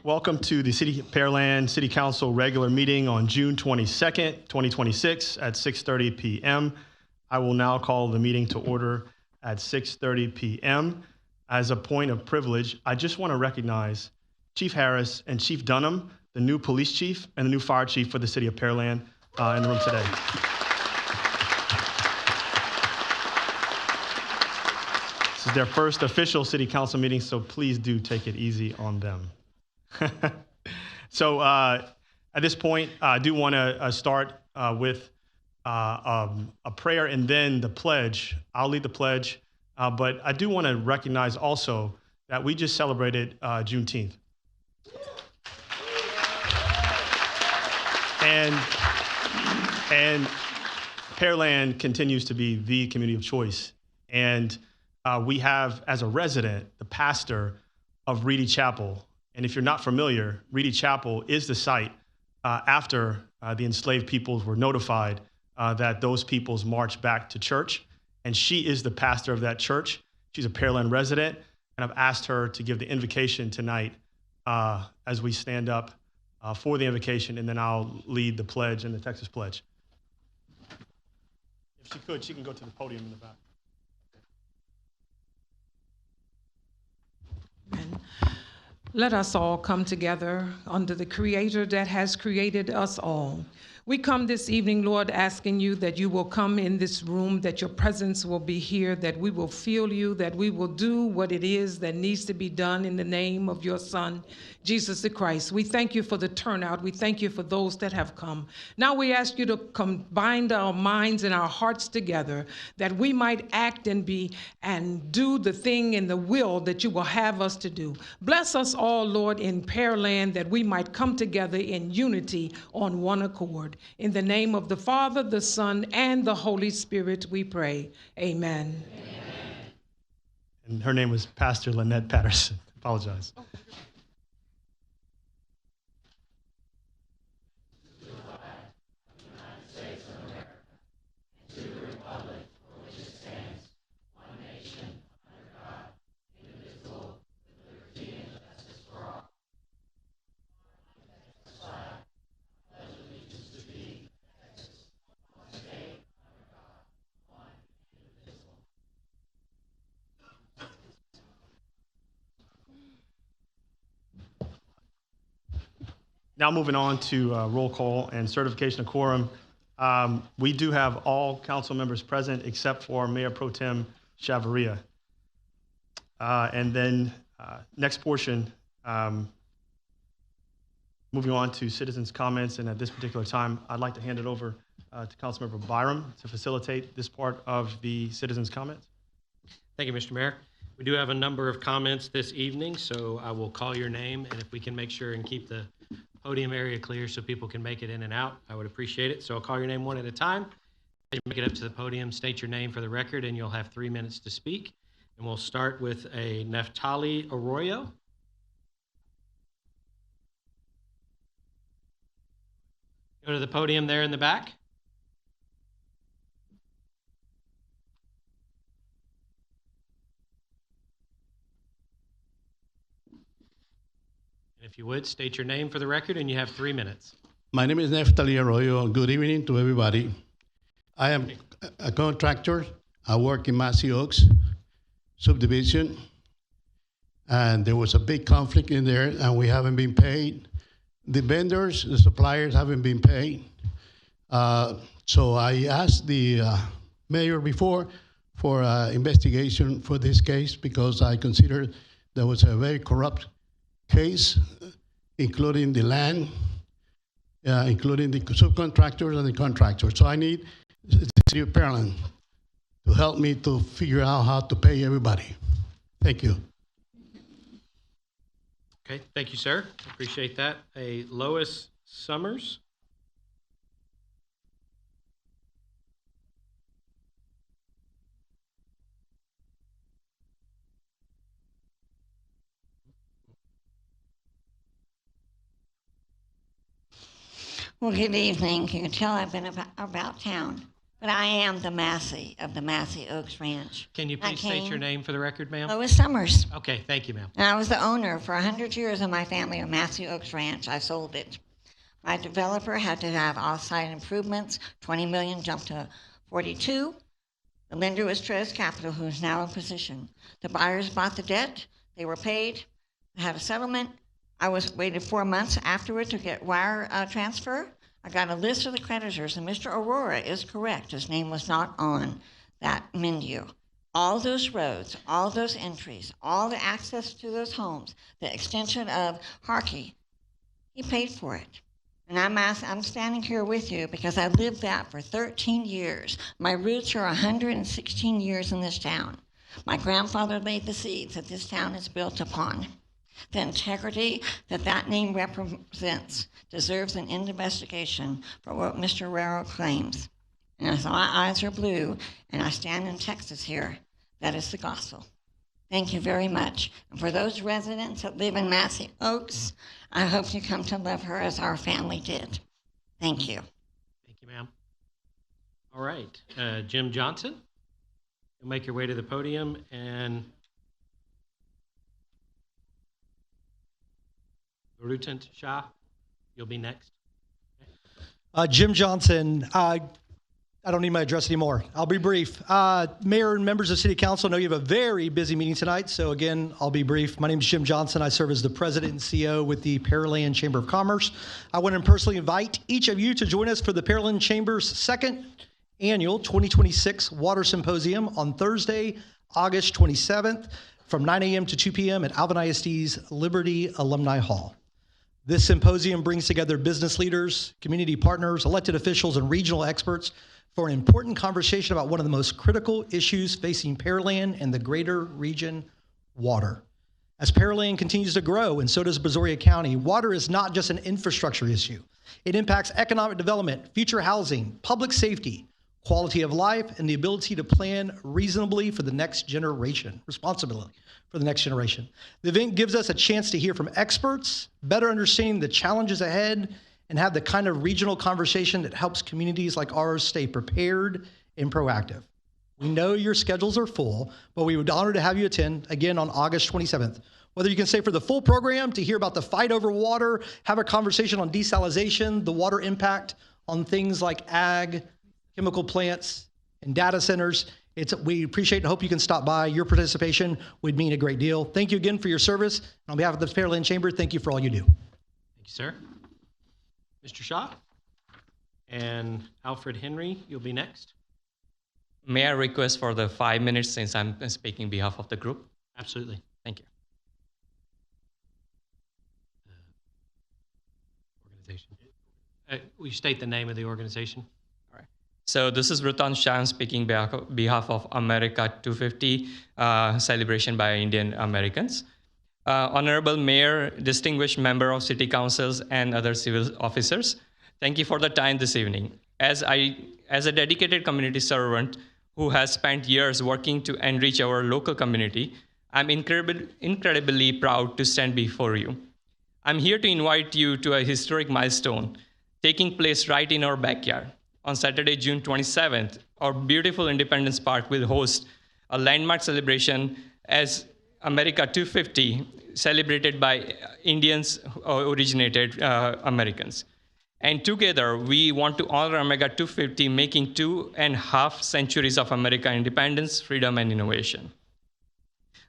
welcome to the City of Pearland City Council regular meeting on June 22nd, 2026 at 6:30 p.m. I will now call the meeting to order at 6:30 p.m. As a point of privilege, I just want to recognize Chief Harris and Chief Dunham, the new police chief and the new fire chief for the City of Pearland in the room today. This is their first official City Council meeting, so please do take it easy on them. So at this point, I do want to start with a prayer and then the pledge. I'll lead the pledge, but I do want to recognize also that we just celebrated Juneteenth. And Pearland continues to be the community of choice. And we have, as a resident, the pastor of Reedy Chapel. And if you're not familiar, Reedy Chapel is the site after the enslaved peoples were notified that those peoples marched back to church. And she is the pastor of that church. She's a Pearland resident. And I've asked her to give the invocation tonight as we stand up for the invocation, and then I'll lead the pledge and the Texas pledge. If she could, she can go to the podium in the back. Amen. Let us all come together under the Creator that has created us all. We come this evening, Lord, asking you that you will come in this room, that your presence will be here, that we will feel you, that we will do what it is that needs to be done in the name of your Son, Jesus the Christ. We thank you for the turnout. We thank you for those that have come. Now we ask you to combine our minds and our hearts together, that we might act and do the thing and the will that you will have us to do. Bless us all, Lord, in Pearland, that we might come together in unity on one accord. In the name of the Father, the Son, and the Holy Spirit, we pray. Amen. Amen. And her name was Pastor Lynette Patterson. Apologize. Now moving on to roll call and certification of quorum. We do have all council members present except for Mayor Pro Tem Chavarria. And then next portion, moving on to citizens' comments. And at this particular time, I'd like to hand it over to Councilmember Byram to facilitate this part of the citizens' comments. Thank you, Mr. Mayor. We do have a number of comments this evening, so I will call your name, and if we can make sure and keep the podium area clear so people can make it in and out, I would appreciate it. So I'll call your name one at a time. As you make it up to the podium, state your name for the record, and you'll have 3 minutes to speak. And we'll start with a Neftali Arroyo. Go to the podium there in the back. If you would, state your name for the record, and you have 3 minutes. My name is Neftali Arroyo. Good evening to everybody. I am a contractor. I work in Massey Oaks subdivision, and there was a big conflict in there, and we haven't been paid. The vendors, the suppliers haven't been paid. So I asked the mayor before for investigation for this case because I consider there was a very corrupt case, including the land, including the subcontractors and the contractors. So I need the City of Pearland to help me to figure out how to pay everybody. Thank you. Okay, thank you, sir. Appreciate that. A Lois Summers. Well, good evening. You can tell I've been about town. But I am the Massey of the Massey Oaks Ranch. Can you please state your name for the record, ma'am? Lois Summers. Okay, thank you, ma'am. And I was the owner for 100 years of my family of Massey Oaks Ranch. I sold it. My developer had to have off-site improvements. 20 million jumped to 42. The lender was Tres Capital, who's now in position. The buyers bought the debt. They were paid. I had a settlement. I waited 4 months afterward to get wire transfer. I got a list of the creditors, and Mr. Aurora is correct. His name was not on that menu. All those roads, all those entries, all the access to those homes, the extension of Harkey, he paid for it. And I'm standing here with you because I lived that for 13 years. My roots are 116 years in this town. My grandfather laid the seeds that this town is built upon. The integrity that that name represents deserves an investigation for what Mr. Raro claims. And as my eyes are blue and I stand in Texas here, that is the gospel. Thank you very much. And for those residents that live in Massey Oaks, I hope you come to love her as our family did. Thank you. Thank you, ma'am. All right, Jim Johnson, you'll make your way to the podium, and Rutant Shah, you'll be next. Jim Johnson, I don't need my address anymore. I'll be brief. Mayor and members of City Council, I know you have a very busy meeting tonight, so again, I'll be brief. My name is Jim Johnson. I serve as the president and CEO with the Pearland Chamber of Commerce. I want to personally invite each of you to join us for the Pearland Chamber's second annual 2026 Water Symposium on Thursday, August 27th from 9 a.m. to 2 p.m. at Alvin ISD's Liberty Alumni Hall. This symposium brings together business leaders, community partners, elected officials, and regional experts for an important conversation about one of the most critical issues facing Pearland and the greater region, water. As Pearland continues to grow, and so does Brazoria County, water is not just an infrastructure issue. It impacts economic development, future housing, public safety, quality of life, and the ability to plan reasonably for the next generation, responsibility for the next generation. The event gives us a chance to hear from experts, better understanding the challenges ahead, and have the kind of regional conversation that helps communities like ours stay prepared and proactive. We know your schedules are full, but we would honor to have you attend again on August 27th. Whether you can stay for the full program to hear about the fight over water, have a conversation on desalination, the water impact on things like ag, chemical plants, and data centers. We appreciate and hope you can stop by. Your participation would mean a great deal. Thank you again for your service. And on behalf of the Pearland Chamber, thank you for all you do. Thank you, sir. Mr. Shaw and Alfred Henry, you'll be next. May I request for the 5 minutes since I'm speaking on behalf of the group? Absolutely. Thank you. Organization. Will you state the name of the organization? So this is Rutan Shah. I'm speaking on behalf of America 250 celebration by Indian Americans. Honorable Mayor, distinguished member of City Councils, and other civil officers, thank you for the time this evening. As a dedicated community servant who has spent years working to enrich our local community, I'm incredibly proud to stand before you. I'm here to invite you to a historic milestone taking place right in our backyard. On Saturday, June 27th, our beautiful Independence Park will host a landmark celebration as America 250, celebrated by Indians originated Americans. And together, we want to honor America 250, making 2.5 centuries of American independence, freedom, and innovation.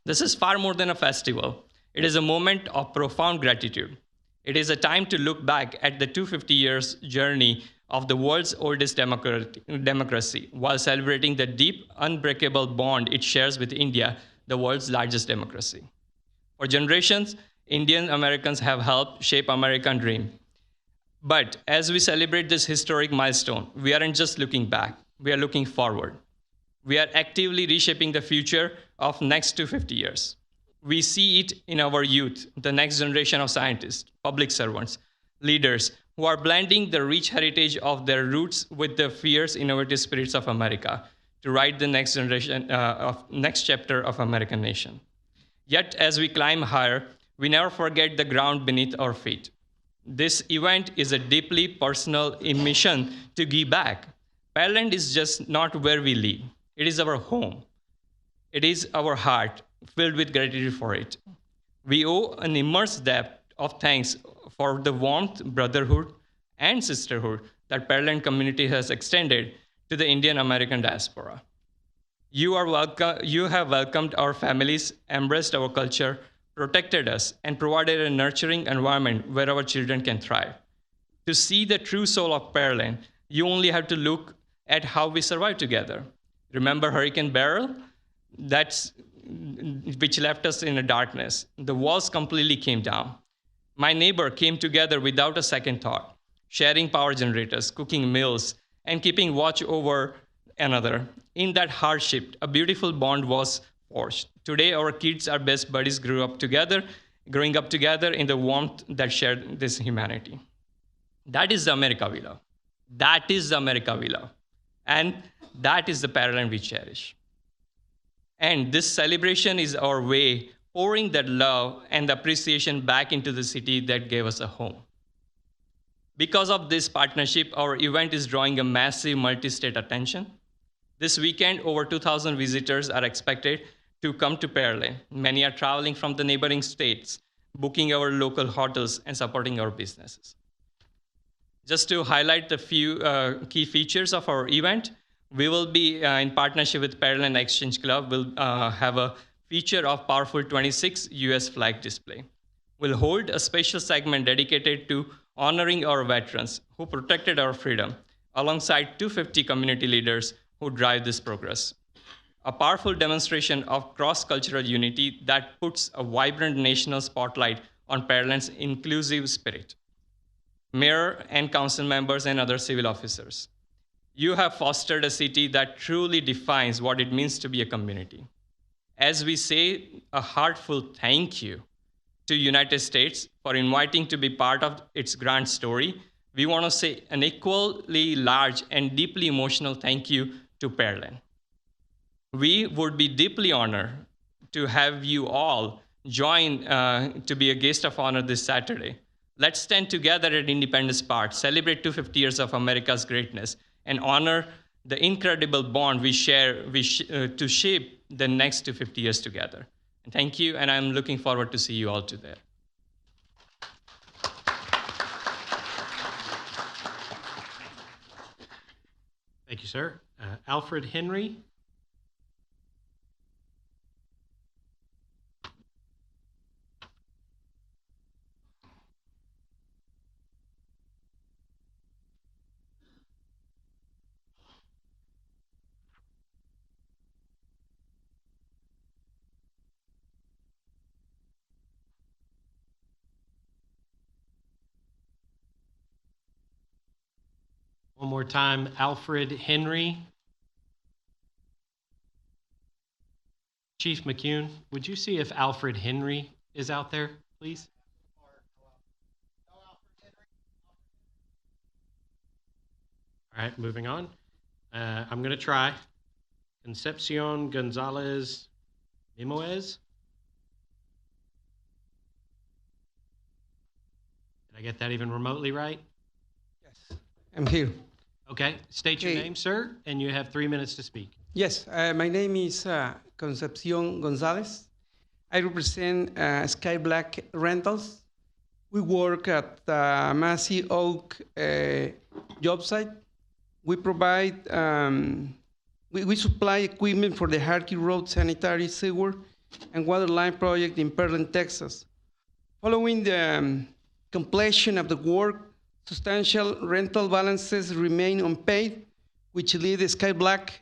This is far more than a festival. It is a moment of profound gratitude. It is a time to look back at the 250 years journey of the world's oldest democracy, while celebrating the deep, unbreakable bond it shares with India, the world's largest democracy. For generations, Indian Americans have helped shape American dream. But as we celebrate this historic milestone, we aren't just looking back, we are looking forward. We are actively reshaping the future of next 250 years. We see it in our youth, the next generation of scientists, public servants, leaders, who are blending the rich heritage of their roots with the fierce, innovative spirits of America to write the next chapter of American nation. Yet, as we climb higher, we never forget the ground beneath our feet. This event is a deeply personal mission to give back. Pearland is just not where we live. It is our home. It is our heart filled with gratitude for it. We owe an immense debt of thanks for the warmth, brotherhood, and sisterhood that Pearland community has extended to the Indian American diaspora. You have welcomed our families, embraced our culture, protected us, and provided a nurturing environment where our children can thrive. To see the true soul of Pearland, you only have to look at how we survived together. Remember Hurricane Beryl? Which left us in a darkness. The walls completely came down. My neighbor came together without a second thought, sharing power generators, cooking meals, and keeping watch over another. In that hardship, a beautiful bond was forged. Today, our kids, our best buddies, growing up together in the warmth that shared this humanity. That is the America we love. That is the America we love. And that is the Pearland we cherish. And this celebration is our way pouring that love and appreciation back into the city that gave us a home. Because of this partnership, our event is drawing a massive multi-state attention. This weekend, over 2,000 visitors are expected to come to Pearland. Many are traveling from the neighboring states, booking our local hotels and supporting our businesses. Just to highlight the few key features of our event, we will be in partnership with Pearland Exchange Club. We'll have a feature of powerful 26 US flag display. We'll hold a special segment dedicated to honoring our veterans who protected our freedom, alongside 250 community leaders who drive this progress. A powerful demonstration of cross-cultural unity that puts a vibrant national spotlight on Pearland's inclusive spirit. Mayor and council members and other civil officers, you have fostered a city that truly defines what it means to be a community. As we say a heartfelt thank you to United States for inviting to be part of its grand story, we want to say an equally large and deeply emotional thank you to Pearland. We would be deeply honored to have you all join to be a guest of honor this Saturday. Let's stand together at Independence Park, celebrate 250 years of America's greatness, and honor the incredible bond we share to shape the next 250 years together. And thank you, and I'm looking forward to see you all there. Thank you, sir. Alfred Henry. One more time, Alfred Henry. Chief McCune, would you see if Alfred Henry is out there, please? All right, moving on. I'm going to try. Concepcion Gonzalez Mimoez. Did I get that even remotely right? Yes, I'm here. Okay, state your Hey. name, sir, and you have 3 minutes to speak. Yes, my name is Concepcion Gonzalez. I represent Sky Black Rentals. We work at the Massey Oak job site. We provide, we supply equipment for the Harkey Road sanitary sewer and water line project in Pearland, Texas. Following the completion of the work, substantial rental balances remain unpaid, which lead Sky Black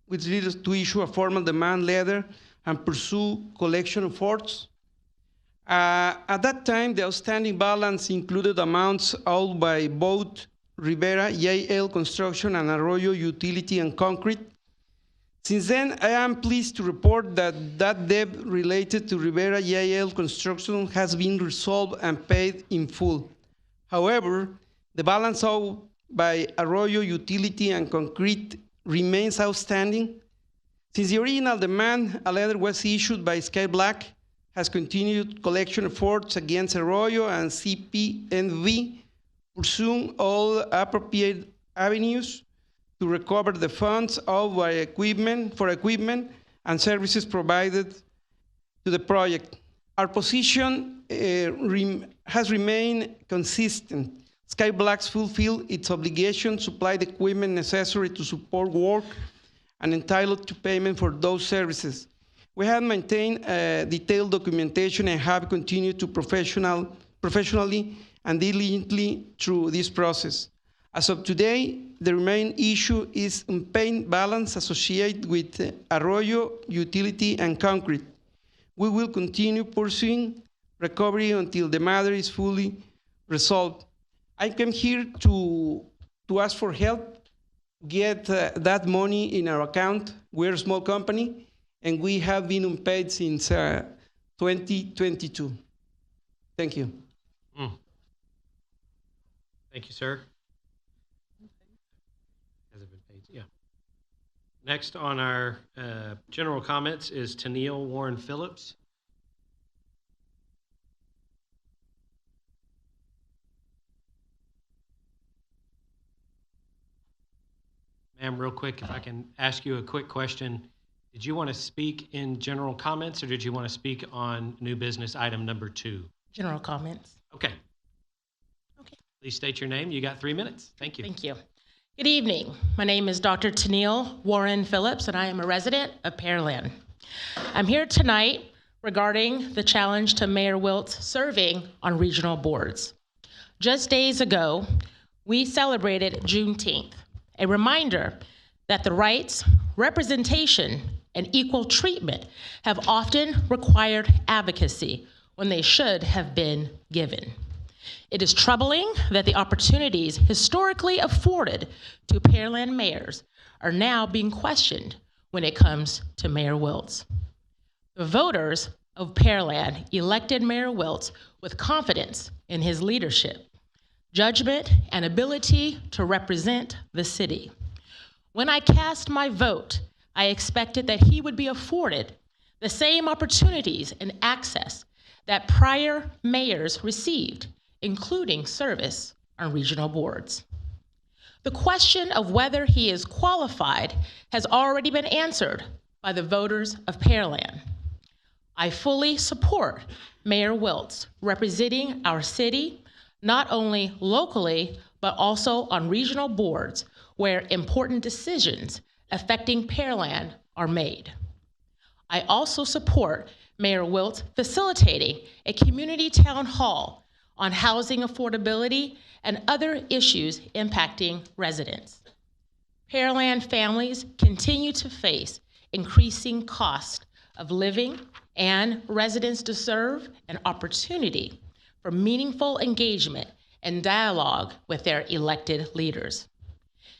to issue a formal demand letter and pursue collection efforts. At that time, the outstanding balance included amounts owed by both Rivera JL Construction and Arroyo Utility and Concrete. Since then, I am pleased to report that debt related to Rivera JL Construction has been resolved and paid in full. However, the balance owed by Arroyo Utility and Concrete remains outstanding. Since the original demand, a letter was issued by Sky Black, has continued collection efforts against Arroyo and CPNV, pursuing all appropriate avenues to recover the funds owed by for equipment and services provided to the project. Our position has remained consistent. Sky Blacks fulfill its obligation to supply the equipment necessary to support work and entitled to payment for those services. We have maintained detailed documentation and have continued to professionally and diligently through this process. As of today, the remaining issue is unpaid balance associated with Arroyo, utility, and concrete. We will continue pursuing recovery until the matter is fully resolved. I came here to ask for help, get that money in our account. We're a small company, and we have been unpaid since 2022. Thank you. Thank you, sir. Has it been paid? Yeah. Next on our general comments is Tennille Warren Phillips. Ma'am, real quick, if I can ask you a quick question. Did you want to speak in general comments, or did you want to speak on new business item number 2? General comments. Okay. Okay. Please state your name. You got 3 minutes. Thank you. Thank you. Good evening. My name is Dr. Tennille Warren Phillips, and I am a resident of Pearland. I'm here tonight regarding the challenge to Mayor Wiltz serving on regional boards. Just days ago, we celebrated Juneteenth, a reminder that the rights, representation, and equal treatment have often required advocacy when they should have been given. It is troubling that the opportunities historically afforded to Pearland mayors are now being questioned when it comes to Mayor Wiltz. The voters of Pearland elected Mayor Wiltz with confidence in his leadership, judgment, and ability to represent the city. When I cast my vote, I expected that he would be afforded the same opportunities and access that prior mayors received, including service on regional boards. The question of whether he is qualified has already been answered by the voters of Pearland. I fully support Mayor Wiltz representing our city, not only locally, but also on regional boards where important decisions affecting Pearland are made. I also support Mayor Wiltz facilitating a community town hall on housing affordability and other issues impacting residents. Pearland families continue to face increasing cost of living, and residents deserve an opportunity for meaningful engagement and dialogue with their elected leaders.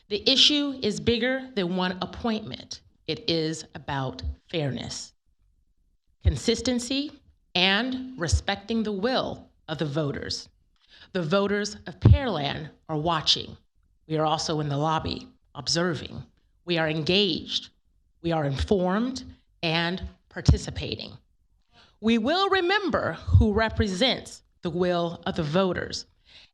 The issue is bigger than one appointment. It is about fairness, consistency, and respecting the will of the voters. The voters of Pearland are watching. We are also in the lobby, observing. We are engaged. We are informed and participating. We will remember who represents the will of the voters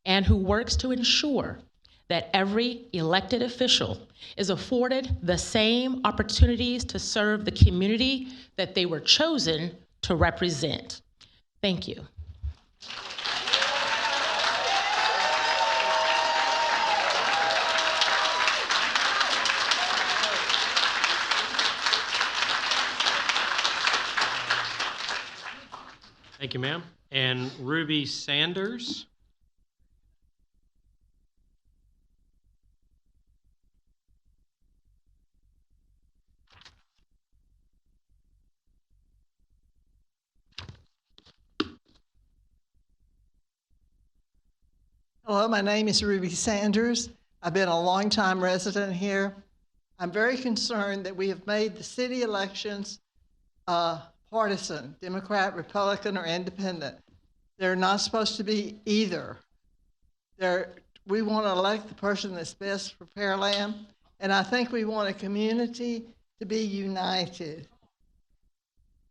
and who works to ensure that every elected official is afforded the same opportunities to serve the community that they were chosen to represent. Thank you. Thank you, ma'am. And Ruby Sanders. Hello, my name is Ruby Sanders. I've been a longtime resident here. I'm very concerned that we have made the city elections partisan, Democrat, Republican, or Independent. They're not supposed to be either. We want to elect the person that's best for Pearland, and I think we want a community to be united.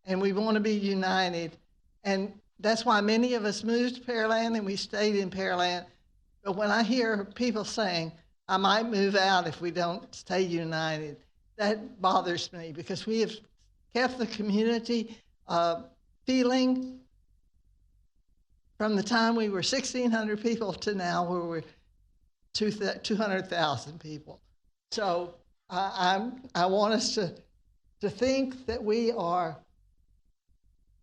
And we want to be united. And that's why many of us moved to Pearland and we stayed in Pearland. But when I hear people saying, I might move out if we don't stay united. That bothers me because we have kept the community feeling from the time we were 1,600 people to now where we're 200,000 people. So I want us to think that we are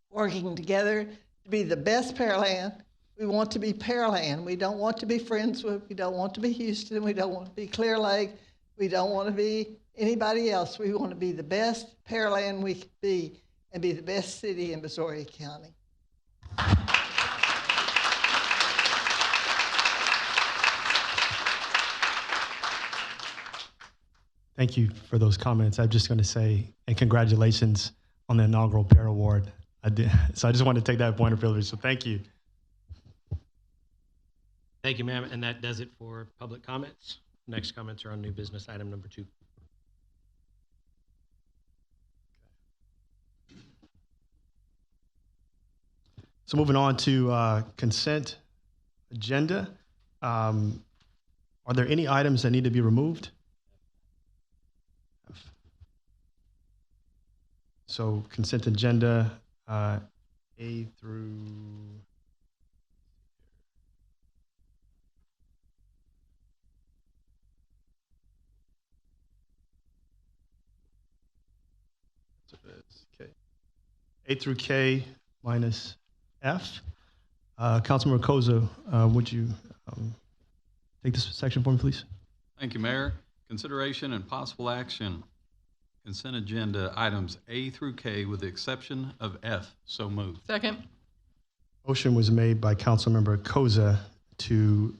working together to be the best Pearland. We want to be Pearland. We don't want to be Friendswood. We don't want to be Houston. We don't want to be Clear Lake. We don't want to be anybody else. We want to be the best Pearland we could be and be the best city in Missouri County. Thank you for those comments. I'm just going to say, and congratulations on the inaugural Pear Award. So I just wanted to take that point of privilege. So thank you. Thank you, ma'am. And that does it for public comments. Next comments are on new business item number 2. So moving on to consent agenda. Are there any items that need to be removed? So consent agenda A through A through K minus F. Councilmember Koza, would you take this section for me, please? Thank you, Mayor. Consideration and possible action. Consent agenda items A through K with the exception of F. So moved. Second. Motion was made by Councilmember Koza to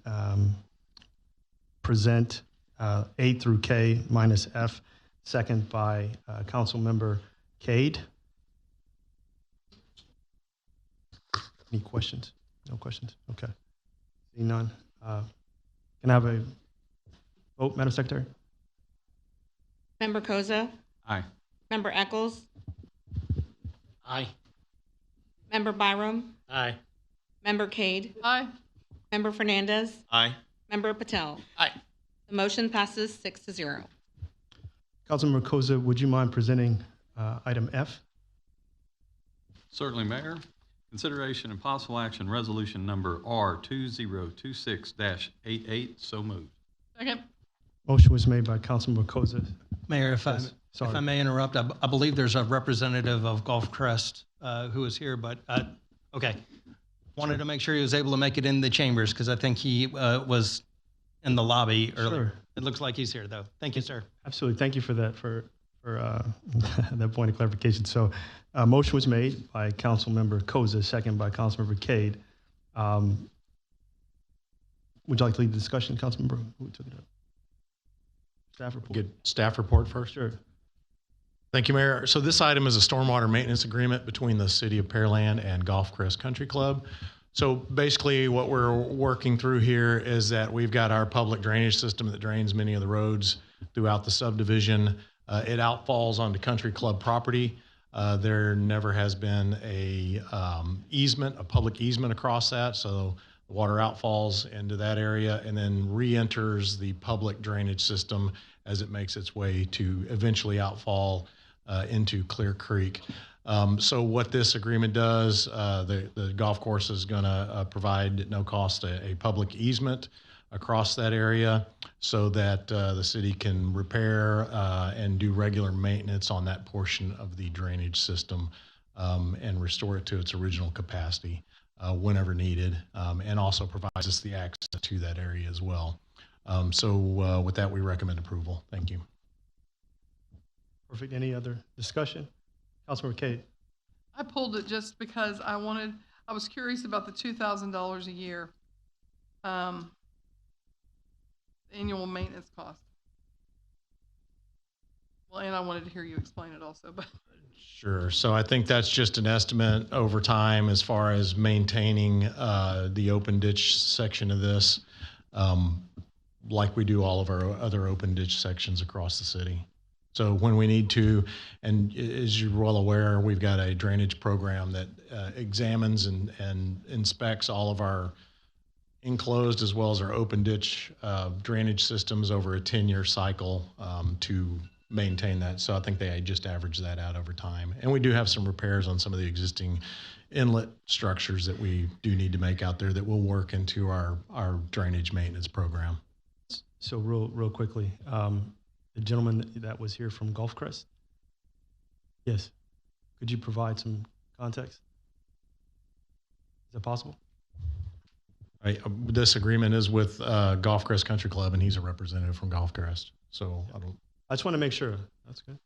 present A through K minus F, second by Councilmember Cade. Any questions? No questions? Okay. Seeing none. Can I have a vote, Madam Secretary? Member Koza? Aye. Member Eccles? Aye. Member Byram? Aye. Member Cade? Aye. Member Fernandez? Aye. Member Patel? Aye. The motion passes 6-0. Councilmember Koza, would you mind presenting item F? Certainly, Mayor. Consideration and possible action resolution number R2026-88. So moved. Second. Motion was made by Councilmember Koza. Mayor, if Yes, sorry. I may interrupt, I believe there's a representative of Gulf Crest who is here, but okay. Wanted to make sure he was able to make it in the chambers because I think he was in the lobby earlier. Sure. It looks like he's here, though. Thank you, sir. Absolutely. Thank you for that, for that point of clarification. So motion was made by Councilmember Koza, second by Councilmember Cade. Would you like to lead the discussion, Councilmember? Who took it up? Staff report. Get staff report first. Sure. Thank you, Mayor. So this item is a stormwater maintenance agreement between the City of Pearland and Gulf Crest Country Club. So basically what we're working through here is that we've got our public drainage system that drains many of the roads throughout the subdivision. It outfalls onto Country Club property. There never has been a public easement across that. So the water outfalls into that area and then re-enters the public drainage system as it makes its way to eventually outfall into Clear Creek. So what this agreement does, the golf course is going to provide at no cost a public easement across that area so that the city can repair and do regular maintenance on that portion of the drainage system and restore it to its original capacity whenever needed, and also provides us the access to that area as well. So with that, we recommend approval. Thank you. Perfect. Any other discussion? Councilmember Cade. I pulled it just because I was curious about the $2,000 a year annual maintenance cost. Well, and I wanted to hear you explain it also, but. Sure. So I think that's just an estimate over time as far as maintaining the open ditch section of this, like we do all of our other open ditch sections across the city. So when we need to, and as you're well aware, we've got a drainage program that examines and inspects all of our enclosed as well as our open ditch drainage systems over a 10-year cycle to maintain that. So I think they just average that out over time. And we do have some repairs on some of the existing inlet structures that we do need to make out there that will work into our drainage maintenance program. So real quickly, the gentleman that was here from Gulf Crest. Yes. Could you provide some context? Is that possible? This agreement is with Gulf Crest Country Club, and he's a representative from Gulf Crest. So I just want to make sure. That's good.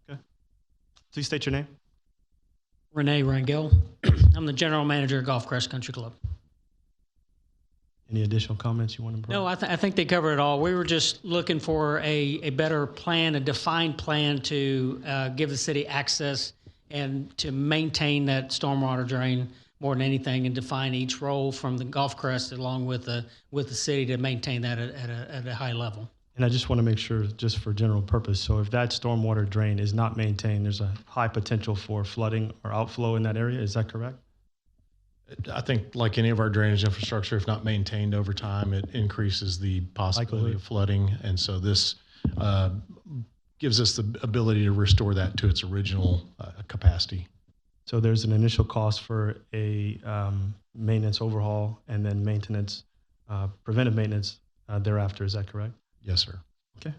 Okay. Please state your name. Renee Rangel. I'm the general manager of Gulf Crest Country Club. Any additional comments you want to provide? No, I think they covered it all. We were just looking for a better plan, a defined plan to give the city access and to maintain that stormwater drain more than anything, and define each role from the Gulf Crest along with the city to maintain that at a high level. And I just want to make sure, just for general purpose, so if that stormwater drain is not maintained, there's a high potential for flooding or outflow in that area. Is that correct? I think like any of our drainage infrastructure, if not maintained over time, it increases the possibility of flooding. And so this gives us the ability to restore that to its original capacity. So there's an initial cost for a maintenance overhaul and then maintenance, preventive maintenance thereafter. Is that correct? Yes, sir. Okay.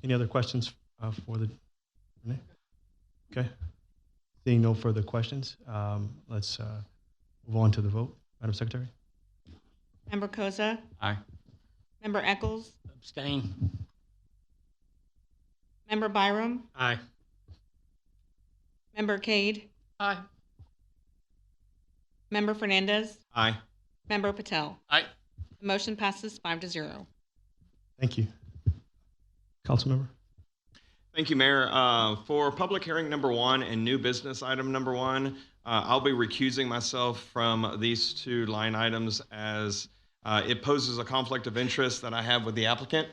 Any other questions for the Renee? Okay. Seeing no further questions, let's move on to the vote. Madam Secretary? Member Koza? Aye. Member Eccles? Abstain. Member Byram? Aye. Member Cade? Aye. Member Fernandez? Aye. Member Patel? Aye. The motion passes 5-0. Thank you. Councilmember? Thank you, Mayor. For public hearing number 1 and new business item number 1, I'll be recusing myself from these two line items as it poses a conflict of interest that I have with the applicant.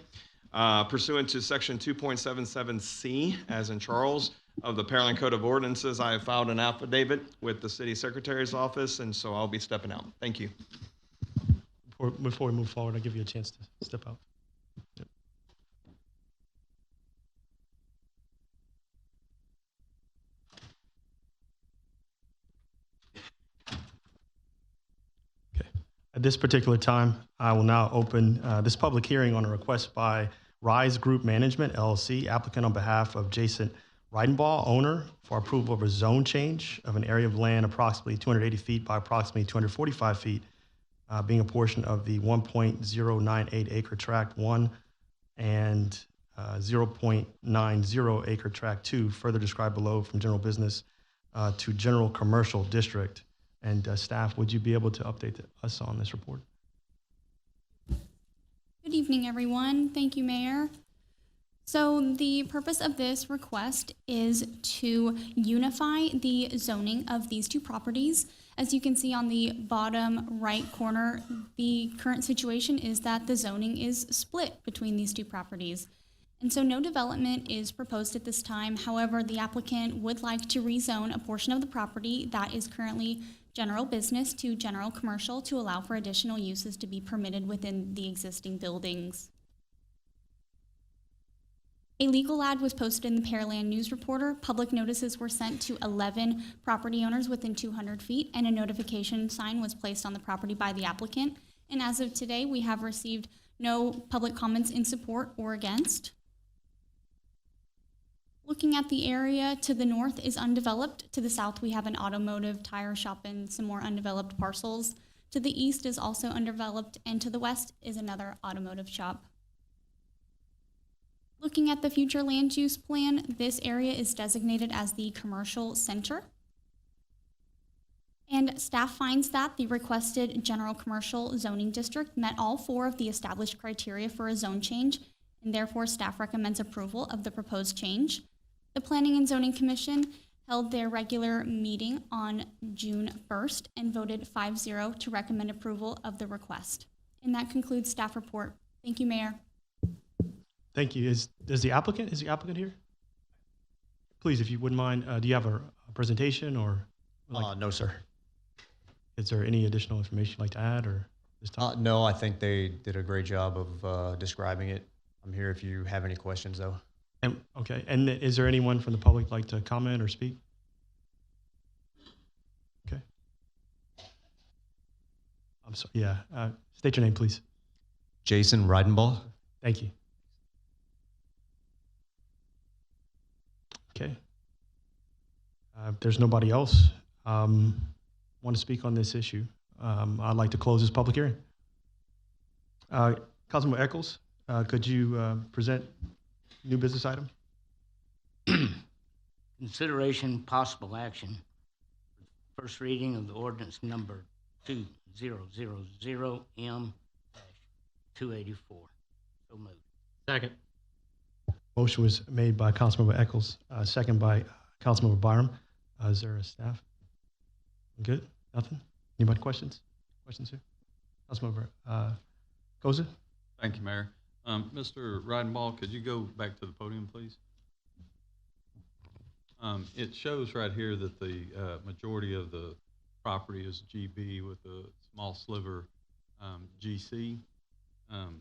Pursuant to section 2.77C, as in Charles, of the Pearland Code of Ordinances, I have filed an affidavit with the City Secretary's office, and so I'll be stepping out. Thank you. Before we move forward, I'll give you a chance to step out. Yep. Okay. At this particular time, I will now open this public hearing on a request by Rise Group Management, LLC, applicant on behalf of Jason Reidenbaugh, owner, for approval of a zone change of an area of land approximately 280 feet by approximately 245 feet, being a portion of the 1.098 acre tract 1 and 0.90 acre tract 2, further described below, from general business to general commercial district. And staff, would you be able to update us on this report? Good evening, everyone. Thank you, Mayor. So the purpose of this request is to unify the zoning of these two properties. As you can see on the bottom right corner, the current situation is that the zoning is split between these two properties. And so no development is proposed at this time. However, the applicant would like to rezone a portion of the property that is currently general business to general commercial to allow for additional uses to be permitted within the existing buildings. A legal ad was posted in the Pearland News Reporter. Public notices were sent to 11 property owners within 200 feet, and a notification sign was placed on the property by the applicant. And as of today, we have received no public comments in support or against. Looking at the area to the north is undeveloped. To the south, we have an automotive tire shop and some more undeveloped parcels. To the east is also undeveloped, and to the west is another automotive shop. Looking at the future land use plan, this area is designated as the commercial center. And staff finds that the requested general commercial zoning district met all 4 of the established criteria for a zone change, and therefore staff recommends approval of the proposed change. The Planning and Zoning Commission held their regular meeting on June 1st and voted 5-0 to recommend approval of the request. And that concludes staff report. Thank you, Mayor. Thank you. Is the applicant here? Please, if you wouldn't mind, do you have a presentation or? No, sir. Is there any additional information you'd like to add, or this time? No, I think they did a great job of describing it. I'm here if you have any questions, though. And okay, and is there anyone from the public like to comment or speak? Okay. I'm sorry. Yeah. State your name, please. Jason Reidenball. Thank you. Okay. If there's nobody else want to speak on this issue, I'd like to close this public hearing. Councilman Echols, could you present new business item? Consideration possible action. First reading of the ordinance number 2000M-284. So moved. Second. Motion was made by Councilmember Echols, second by Councilmember Byram. Is there a staff? Good? Nothing? Anybody questions? Questions here? Councilmember Goza? Thank you, Mayor. Mr. Reidenball, could you go back to the podium, please? It shows right here that the majority of the property is GB with a small sliver GC. And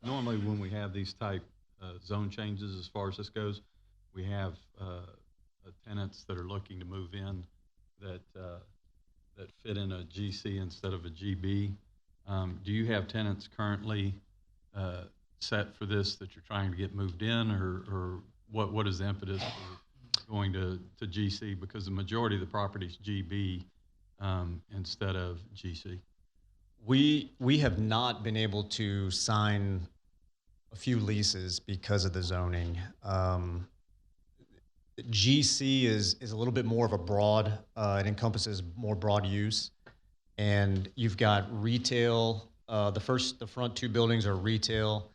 normally when we have these type zone changes as far as this goes, we have tenants that are looking to move in that fit in a GC instead of a GB. Do you have tenants currently set for this that you're trying to get moved in, or what is the impetus for going to GC? Because the majority of the property is GB instead of GC. We have not been able to sign a few leases because of the zoning. GC is a little bit more of a broad, it encompasses more broad use. And you've got retail, the front two buildings are retail.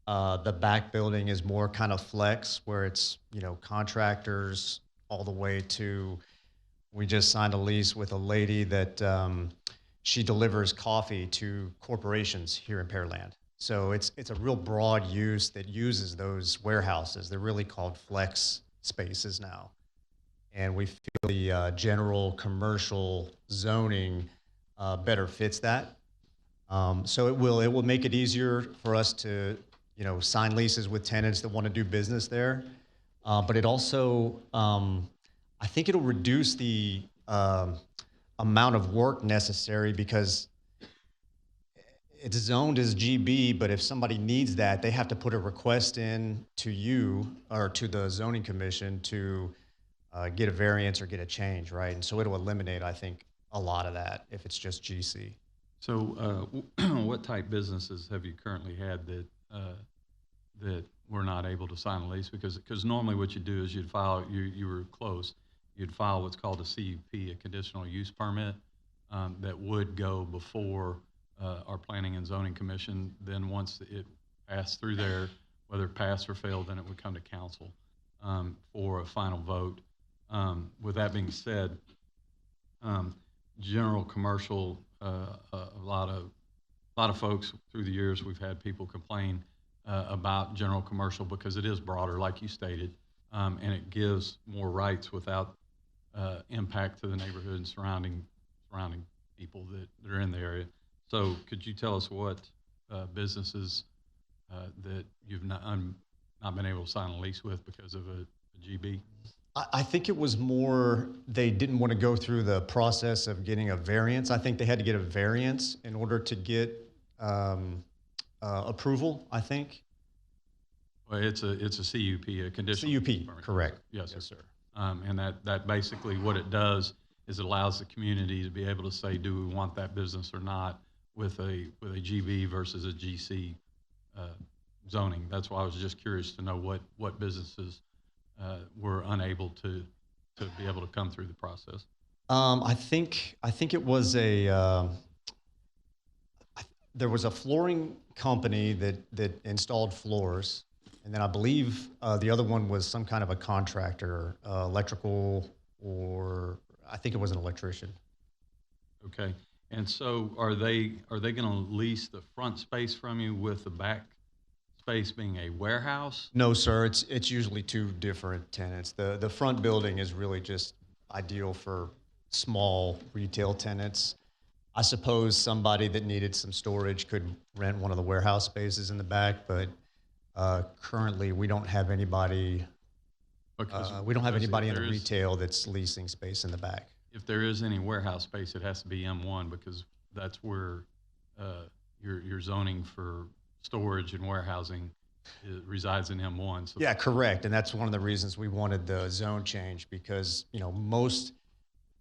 The back building is more kind of flex, where it's, contractors all the way to, we just signed a lease with a lady that she delivers coffee to corporations here in Pearland. So it's a real broad use that uses those warehouses. They're really called flex spaces now. And we feel the general commercial zoning better fits that. So it will make it easier for us to, sign leases with tenants that want to do business there. But it also, I think it'll reduce the amount of work necessary, because it's zoned as GB, but if somebody needs that, they have to put a request in to you or to the zoning commission to get a variance or get a change, right? And so it'll eliminate, I think, a lot of that if it's just GC. So what type businesses have you currently had that were not able to sign a lease? Because normally what you do is you'd file, you were close, you'd file what's called a CUP, a conditional use permit, that would go before our Planning and Zoning Commission. Then once it passed through there, whether it passed or failed, then it would come to council for a final vote. With that being said, general commercial, a lot of folks through the years, we've had people complain about general commercial because it is broader, like you stated, and it gives more rights without impact to the neighborhood and surrounding people that are in the area. So could you tell us what businesses that you've not been able to sign a lease with because of a GB? I think it was more they didn't want to go through the process of getting a variance. I think they had to get a variance in order to get approval, I think. Well, it's a CUP, a conditional CUP, permit. correct. Yes, sir. And that basically what it does is it allows the community to be able to say, do we want that business or not, with a GB versus a GC zoning. That's why I was just curious to know what businesses were unable to be able to come through the process. I think it was there was a flooring company that installed floors, and then I believe the other one was some kind of a contractor, electrical, or I think it was an electrician. Okay, and so are they going to lease the front space from you with the back space being a warehouse? No, sir. It's usually two different tenants. The front building is really just ideal for small retail tenants. I suppose somebody that needed some storage could rent one of the warehouse spaces in the back, but currently we don't have anybody. We don't have anybody in the retail that's leasing space in the back. If there is any warehouse space, it has to be M1 because that's where your zoning for storage and warehousing resides in M1. So Yeah, correct. And that's one of the reasons we wanted the zone change because,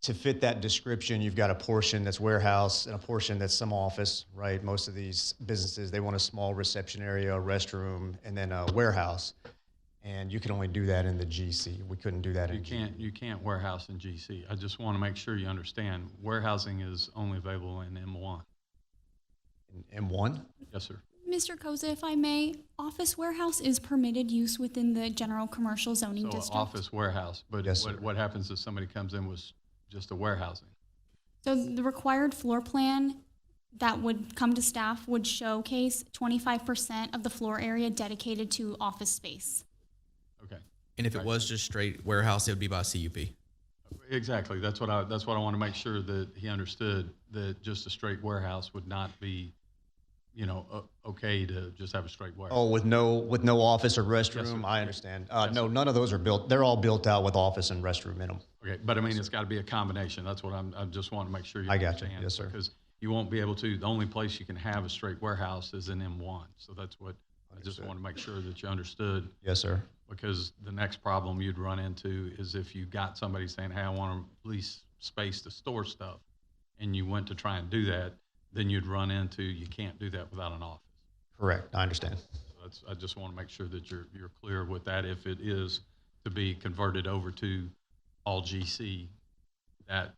to fit that description, you've got a portion that's warehouse and a portion that's some office, right? Most of these businesses, they want a small reception area, a restroom, and then a warehouse. And you can only do that in the GC. We couldn't do that in GC. you can't warehouse in GC. I just want to make sure you understand warehousing is only available in M1. In M1? Yes, sir. Mr. Koza, if I may, office warehouse is permitted use within the general commercial zoning So district. office warehouse, but Yes, sir. what happens if somebody comes in with just a warehousing? So the required floor plan that would come to staff would showcase 25% of the floor area dedicated to office space. Okay. And if it was just straight warehouse, it would be by CUP. Exactly. That's what I want to make sure that he understood, that just a straight warehouse would not be, okay to just have a straight warehouse. Oh, with no office or restroom? Yes, sir. I understand. No, none of those are built. They're all built out with office and restroom in them. Okay, but I mean, it's got to be a combination. That's what I just want to make sure you I got you. understand. Yes, sir. Because you won't be able to, the only place you can have a straight warehouse is in M1. So that's what I just want to make sure that you understood. Yes, sir. Because the next problem you'd run into is if you got somebody saying, hey, I want to lease space to store stuff, and you went to try and do that, then you'd run into, you can't do that without an office. Correct. I understand. So I just want to make sure that you're clear with that. If it is to be converted over to all GC, that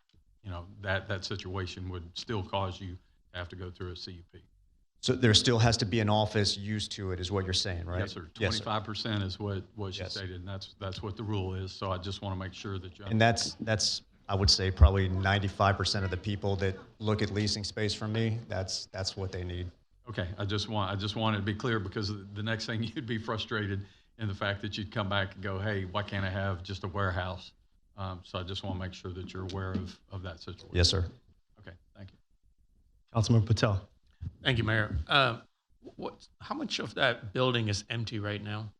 that situation would still cause you to have to go through a CUP. So there still has to be an office used to it, is what you're saying, right? Yes, sir. 25% is what she stated, and that's what the rule is. So I just want to make sure that you. And that's I would say probably 95% of the people that look at leasing space from me. That's what they need. Okay, I just wanted to be clear because the next thing you'd be frustrated in the fact that you'd come back and go, hey, why can't I have just a warehouse? So I just want to make sure that you're aware of that situation. Yes, sir. Okay, thank you. Councilmember Patel. Thank you, Mayor. How much of that building is empty right now?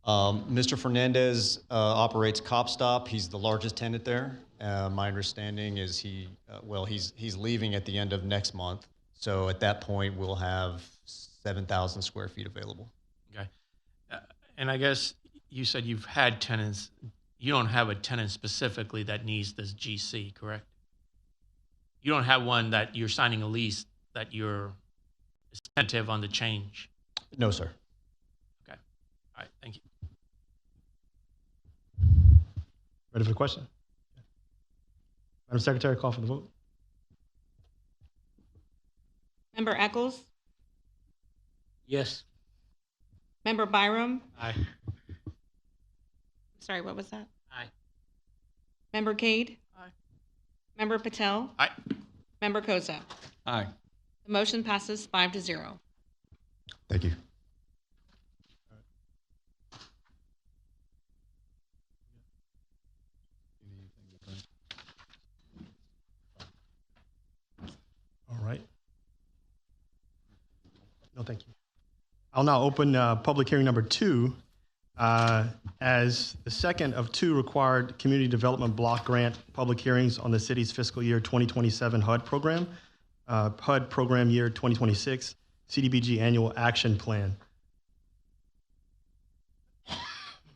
Mr. Fernandez operates Cop Stop. He's the largest tenant there. My understanding is he's leaving at the end of next month. So at that point, we'll have 7,000 square feet available. Okay. And I guess you said you've had tenants. You don't have a tenant specifically that needs this GC, correct? You don't have one that you're signing a lease that you're attentive on the change? No, sir. Okay. All right. Thank you. Ready for the question? Madam Secretary, call for the vote. Member Eccles? Yes. Member Byram? Aye. Sorry, what was that? Aye. Member Cade? Aye. Member Patel? Aye. Member Koza? Aye. The motion passes 5-0. Thank you. All right. No, thank you. I'll now open public hearing number 2 as the second of 2 required community development block grant public hearings on the city's fiscal year 2027 HUD program, HUD program year 2026, CDBG annual action plan.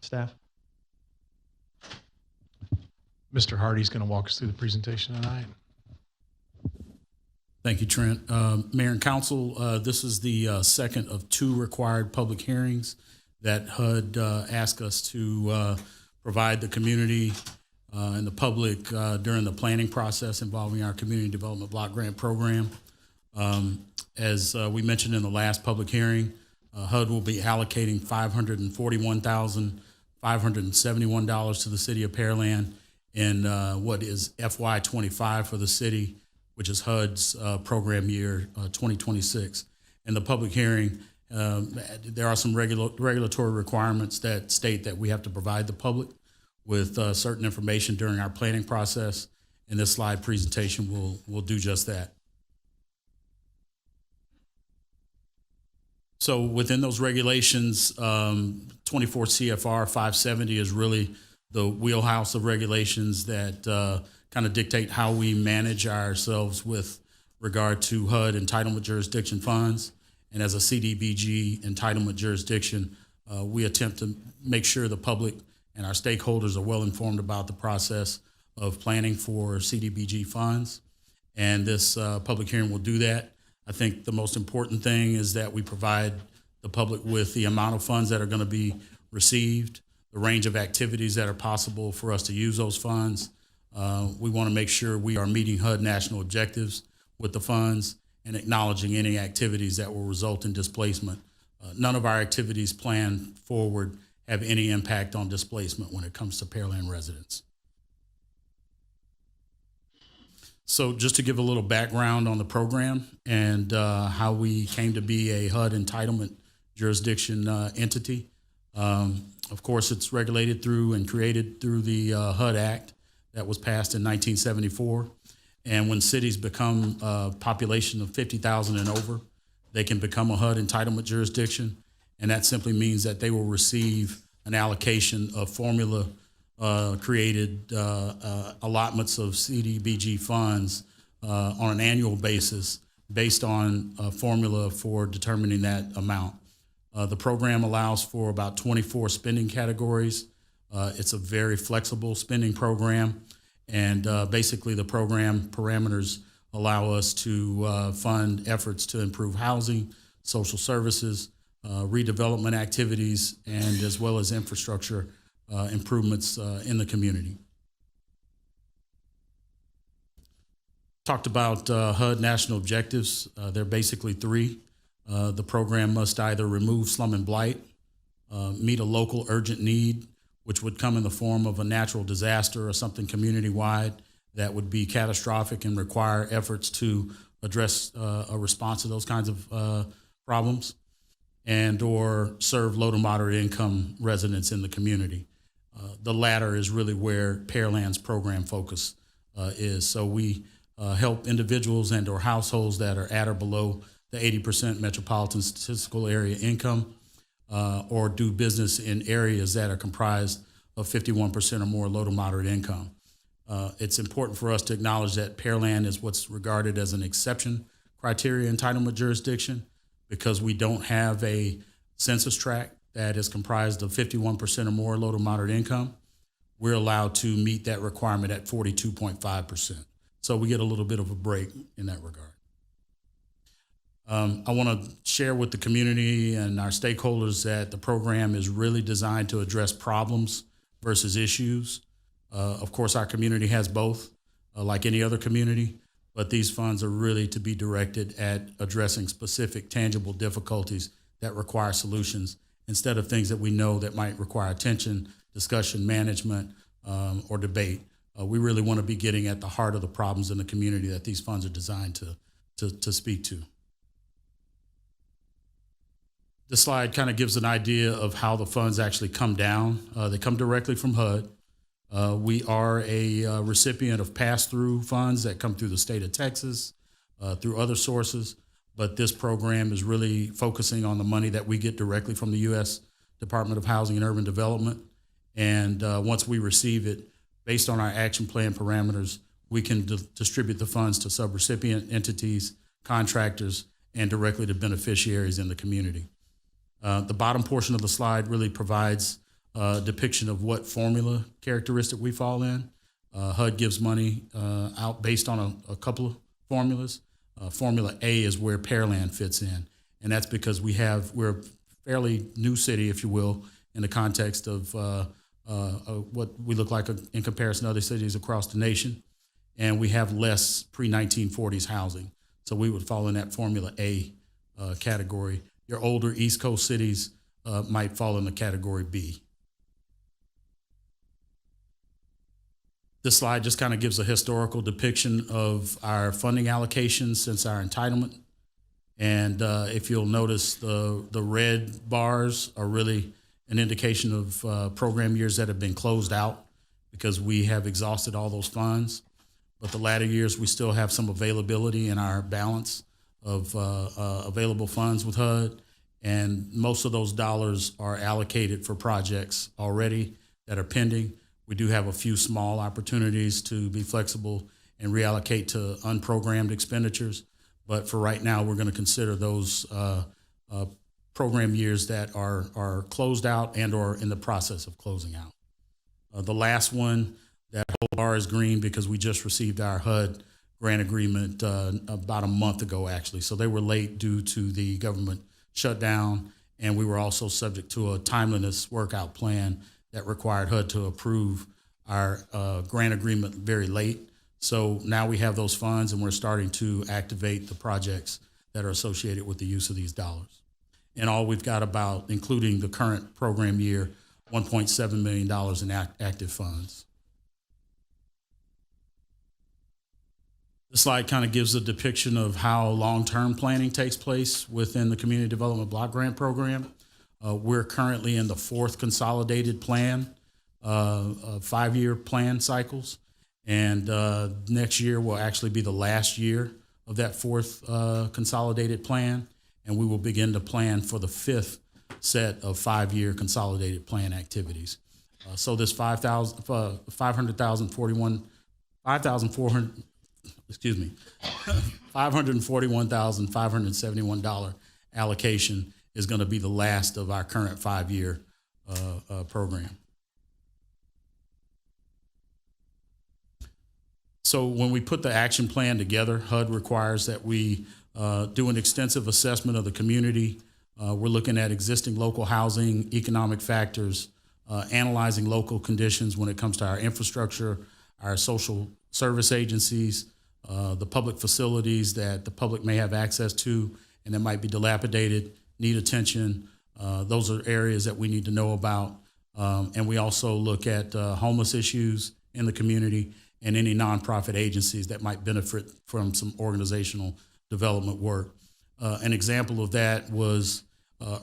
Staff. Mr. Hardy's going to walk us through the presentation tonight. Thank you, Trent. Mayor and Council, this is the second of 2 required public hearings that HUD asked us to provide the community and the public during the planning process involving our community development block grant program. As we mentioned in the last public hearing, HUD will be allocating $541,571 to the city of Pearland in what is FY25 for the city, which is HUD's program year 2026. In the public hearing, there are some regulatory requirements that state that we have to provide the public with certain information during our planning process, and this slide presentation will do just that. So within those regulations, 24 CFR 570 is really the wheelhouse of regulations that kind of dictate how we manage ourselves with regard to HUD entitlement jurisdiction funds. And as a CDBG entitlement jurisdiction, we attempt to make sure the public and our stakeholders are well informed about the process of planning for CDBG funds. And this public hearing will do that. I think the most important thing is that we provide the public with the amount of funds that are going to be received, the range of activities that are possible for us to use those funds. We want to make sure we are meeting HUD national objectives with the funds and acknowledging any activities that will result in displacement. None of our activities planned forward have any impact on displacement when it comes to Pearland residents. So just to give a little background on the program and how we came to be a HUD entitlement jurisdiction entity. Of course, it's regulated through and created through the HUD Act that was passed in 1974. And when cities become a population of 50,000 and over, they can become a HUD entitlement jurisdiction. And that simply means that they will receive an allocation of formula created allotments of CDBG funds on an annual basis based on a formula for determining that amount. The program allows for about 24 spending categories. It's a very flexible spending program. And basically the program parameters allow us to fund efforts to improve housing, social services, redevelopment activities, and as well as infrastructure improvements in the community. Talked about HUD national objectives. They're basically three. The program must either remove slum and blight, meet a local urgent need, which would come in the form of a natural disaster or something community-wide that would be catastrophic and require efforts to address a response to those kinds of problems, and or serve low to moderate income residents in the community. The latter is really where Pearland's program focus is. So we help individuals and or households that are at or below the 80% metropolitan statistical area income, or do business in areas that are comprised of 51% or more low to moderate income. It's important for us to acknowledge that Pearland is what's regarded as an exception criteria entitlement jurisdiction because we don't have a census tract that is comprised of 51% or more low to moderate income. We're allowed to meet that requirement at 42.5%. So we get a little bit of a break in that regard. I want to share with the community and our stakeholders that the program is really designed to address problems versus issues. Of course, our community has both, like any other community, but these funds are really to be directed at addressing specific tangible difficulties that require solutions instead of things that we know that might require attention, discussion, management, or debate. We really want to be getting at the heart of the problems in the community that these funds are designed to speak to. This slide kind of gives an idea of how the funds actually come down. They come directly from HUD. We are a recipient of pass-through funds that come through the state of Texas, through other sources, but this program is really focusing on the money that we get directly from the U.S. Department of Housing and Urban Development. And once we receive it, based on our action plan parameters, we can distribute the funds to subrecipient entities, contractors, and directly to beneficiaries in the community. The bottom portion of the slide really provides a depiction of what formula characteristic we fall in. HUD gives money out based on a couple of formulas. Formula A is where Pearland fits in, and that's because we're a fairly new city, if you will, in the context of what we look like in comparison to other cities across the nation, and we have less pre-1940s housing. So we would fall in that Formula A category. Your older East Coast cities might fall in the category B. This slide just kind of gives a historical depiction of our funding allocations since our entitlement. And if you'll notice, the red bars are really an indication of program years that have been closed out because we have exhausted all those funds. But the latter years, we still have some availability in our balance of available funds with HUD. And most of those dollars are allocated for projects already that are pending. We do have a few small opportunities to be flexible and reallocate to unprogrammed expenditures. But for right now, we're going to consider those program years that are closed out and or in the process of closing out. The last one, that whole bar is green because we just received our HUD grant agreement about a month ago, actually. So they were late due to the government shutdown, and we were also subject to a timeliness workout plan that required HUD to approve our grant agreement very late. So now we have those funds, and we're starting to activate the projects that are associated with the use of these dollars. In all, we've got about, including the current program year, $1.7 million in active funds. This slide kind of gives a depiction of how long-term planning takes place within the Community Development Block Grant Program. We're currently in the fourth consolidated plan, 5-year plan cycles. And next year will actually be the last year of that fourth consolidated plan. And we will begin to plan for the fifth set of 5-year consolidated plan activities. So this $541,571 allocation is going to be the last of our current 5-year program. So when we put the action plan together, HUD requires that we do an extensive assessment of the community. We're looking at existing local housing, economic factors, analyzing local conditions when it comes to our infrastructure, our social service agencies, the public facilities that the public may have access to and that might be dilapidated, need attention. Those are areas that we need to know about. And we also look at homeless issues in the community and any nonprofit agencies that might benefit from some organizational development work. An example of that was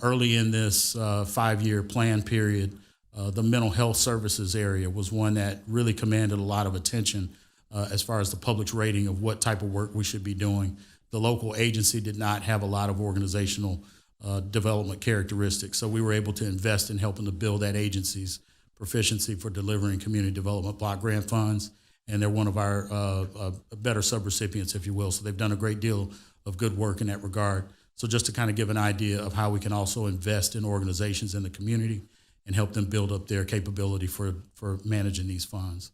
early in this 5-year plan period, the mental health services area was one that really commanded a lot of attention as far as the public's rating of what type of work we should be doing. The local agency did not have a lot of organizational development characteristics, so we were able to invest in helping to build that agency's proficiency for delivering community development block grant funds, and they're one of our better subrecipients, if you will. So they've done a great deal of good work in that regard. So just to kind of give an idea of how we can also invest in organizations in the community and help them build up their capability for managing these funds.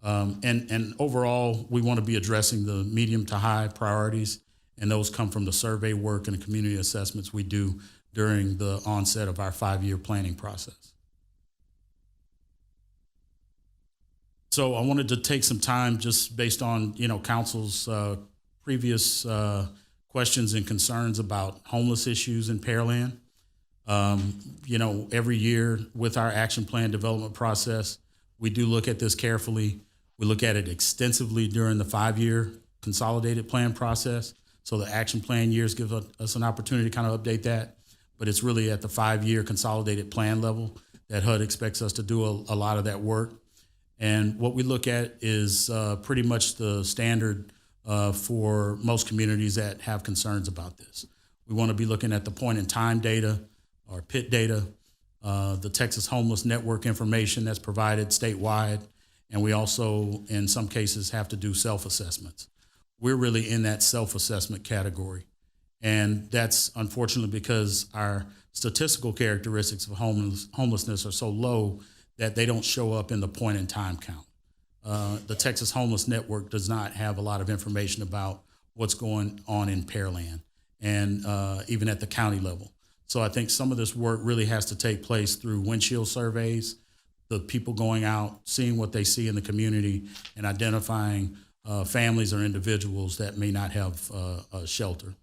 And overall, we want to be addressing the medium to high priorities, and those come from the survey work and the community assessments we do during the onset of our 5-year planning process. So I wanted to take some time just based on, council's previous questions and concerns about homeless issues in Pearland. Every year with our action plan development process, we do look at this carefully. We look at it extensively during the 5-year consolidated plan process. So the action plan years give us an opportunity to kind of update that, but it's really at the 5-year consolidated plan level that HUD expects us to do a lot of that work. And what we look at is pretty much the standard for most communities that have concerns about this. We want to be looking at the point in time data or PIT data, the Texas Homeless Network information that's provided statewide, and we also, in some cases, have to do self-assessments. We're really in that self-assessment category. And that's unfortunately because our statistical characteristics of homelessness are so low that they don't show up in the point in time count. The Texas Homeless Network does not have a lot of information about what's going on in Pearland and even at the county level. So I think some of this work really has to take place through windshield surveys, the people going out, seeing what they see in the community and identifying families or individuals that may not have a shelter.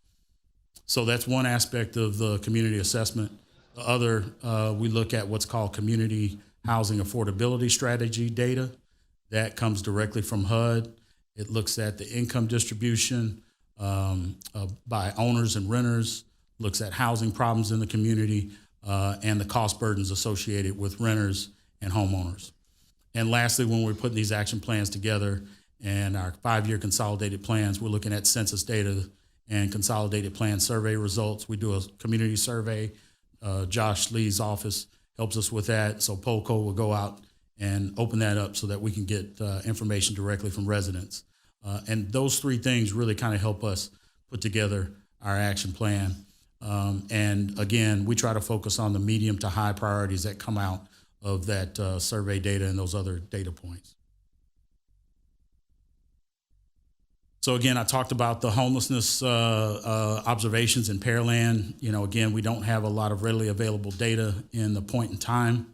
So that's one aspect of the community assessment. The other, we look at what's called community housing affordability strategy data. That comes directly from HUD. It looks at the income distribution by owners and renters, looks at housing problems in the community, and the cost burdens associated with renters and homeowners. And lastly, when we're putting these action plans together and our 5-year consolidated plans, we're looking at census data and consolidated plan survey results. We do a community survey. Josh Lee's office helps us with that. So POLCO will go out and open that up so that we can get information directly from residents. And those three things really kind of help us put together our action plan. And again, we try to focus on the medium to high priorities that come out of that survey data and those other data points. So again, I talked about the homelessness observations in Pearland. You know, again, we don't have a lot of readily available data in the point in time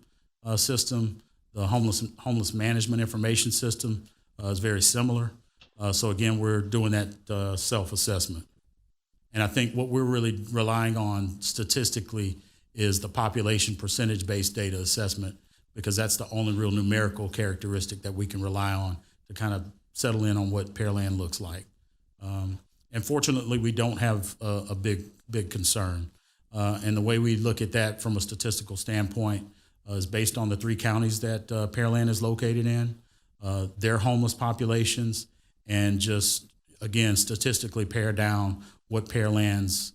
system. The homeless management information system is very similar. So again, we're doing that self-assessment. And I think what we're really relying on statistically is the population percentage-based data assessment, because that's the only real numerical characteristic that we can rely on to kind of settle in on what Pearland looks like. And fortunately, we don't have a big concern. And the way we look at that from a statistical standpoint is based on the 3 counties that Pearland is located in, their homeless populations, and just, again, statistically pare down what Pearland's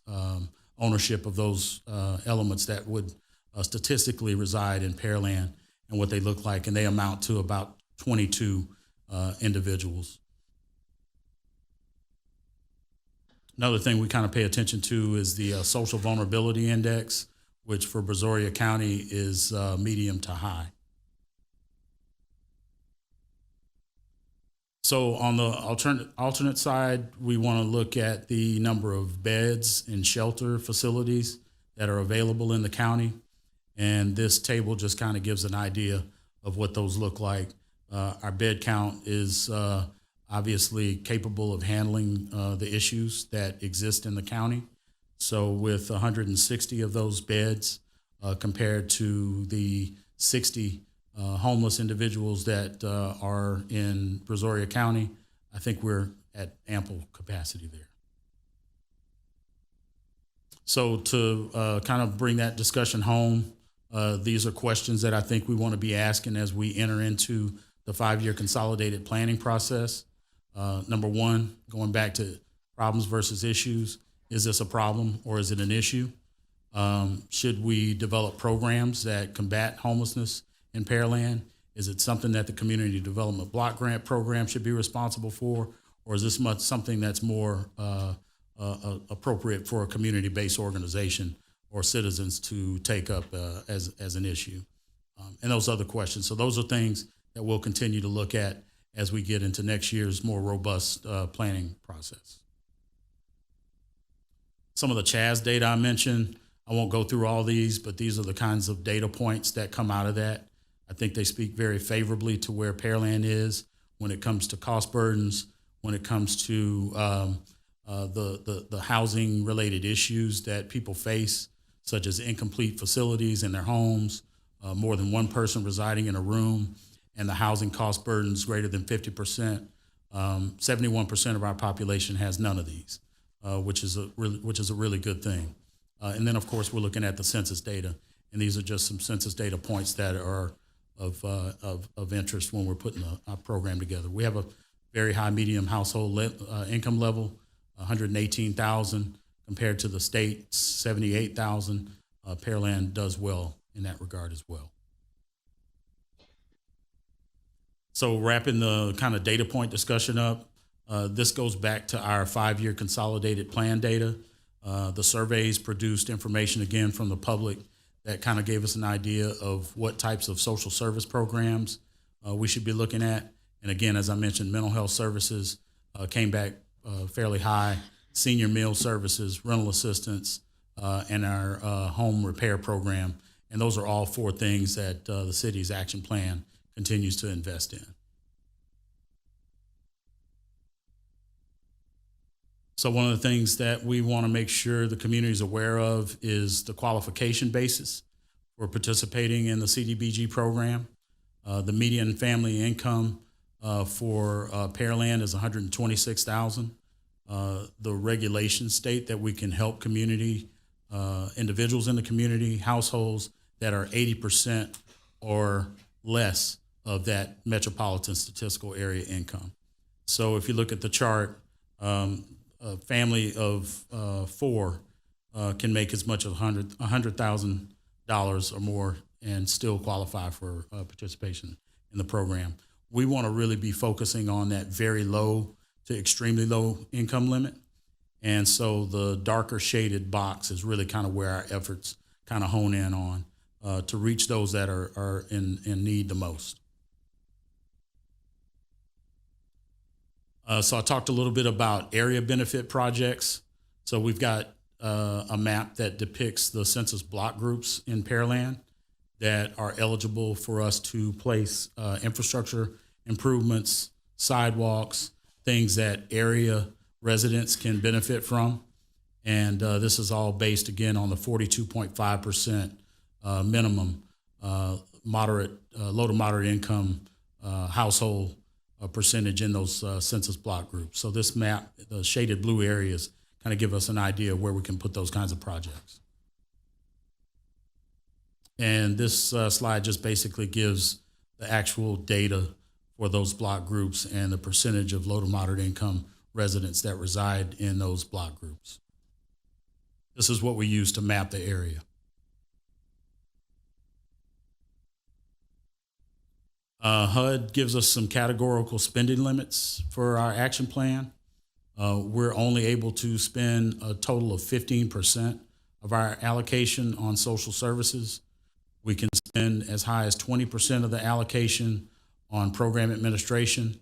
ownership of those elements that would statistically reside in Pearland and what they look like. And they amount to about 22 individuals. Another thing we kind of pay attention to is the social vulnerability index, which for Brazoria County is medium to high. So on the alternate side, we want to look at the number of beds in shelter facilities that are available in the county. And this table just kind of gives an idea of what those look like. Our bed count is obviously capable of handling the issues that exist in the county. So with 160 of those beds compared to the 60 homeless individuals that are in Brazoria County, I think we're at ample capacity there. So to kind of bring that discussion home, these are questions that I think we want to be asking as we enter into the 5-year consolidated planning process. Number one, going back to problems versus issues, is this a problem or is it an issue? Should we develop programs that combat homelessness in Pearland? Is it something that the Community Development Block Grant Program should be responsible for? Or is this something that's more appropriate for a community-based organization or citizens to take up as an issue? And those other questions. So those are things that we'll continue to look at as we get into next year's more robust planning process. Some of the CHAZ data I mentioned, I won't go through all these, but these are the kinds of data points that come out of that. I think they speak very favorably to where Pearland is when it comes to cost burdens, when it comes to the housing related issues that people face, such as incomplete facilities in their homes, more than one person residing in a room, and the housing cost burdens greater than 50%. 71% of our population has none of these, which is a really good thing. And then, of course, we're looking at the census data, and these are just some census data points that are of interest when we're putting a program together. We have a very high medium household income level, 118,000 compared to the state 78,000. Pearland does well in that regard as well. So wrapping the kind of data point discussion up, this goes back to our 5-year consolidated plan data. The surveys produced information again from the public that kind of gave us an idea of what types of social service programs we should be looking at. And again, as I mentioned, mental health services came back fairly high, senior meal services, rental assistance, and our home repair program. And those are all 4 things that the city's action plan continues to invest in. So one of the things that we want to make sure the community is aware of is the qualification basis for participating in the CDBG program. The median family income for Pearland is $126,000. The regulations state that we can help community individuals in the community, households that are 80% or less of that metropolitan statistical area income. So if you look at the chart, a family of 4 can make as much as $100,000 or more and still qualify for participation in the program. We want to really be focusing on that very low to extremely low income limit. And so the darker shaded box is really kind of where our efforts kind of hone in on to reach those that are in need the most. So I talked a little bit about area benefit projects. So we've got a map that depicts the census block groups in Pearland that are eligible for us to place infrastructure improvements, sidewalks, things that area residents can benefit from. And this is all based, again, on the 42.5% minimum low to moderate income household percentage in those census block groups. So this map, the shaded blue areas, kind of give us an idea of where we can put those kinds of projects. And this slide just basically gives the actual data for those block groups and the percentage of low to moderate income residents that reside in those block groups. This is what we use to map the area. HUD gives us some categorical spending limits for our action plan. We're only able to spend a total of 15% of our allocation on social services. We can spend as high as 20% of the allocation on program administration,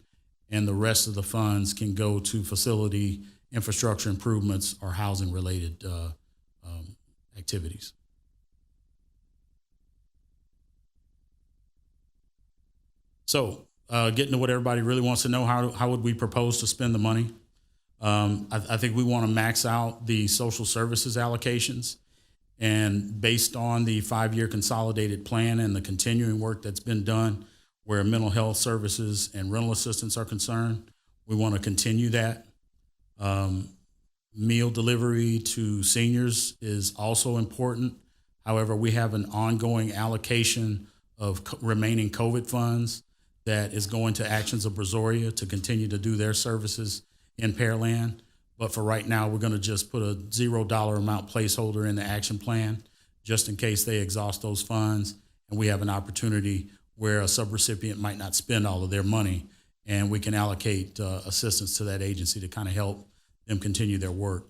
and the rest of the funds can go to facility infrastructure improvements or housing related activities. So getting to what everybody really wants to know, how would we propose to spend the money? I think we want to max out the social services allocations, and based on the 5-year consolidated plan and the continuing work that's been done where mental health services and rental assistance are concerned, we want to continue that. Meal delivery to seniors is also important. However, we have an ongoing allocation of remaining COVID funds that is going to Actions of Brazoria to continue to do their services in Pearland. But for right now, we're going to just put a $0 amount placeholder in the action plan just in case they exhaust those funds and we have an opportunity where a subrecipient might not spend all of their money, and we can allocate assistance to that agency to kind of help them continue their work.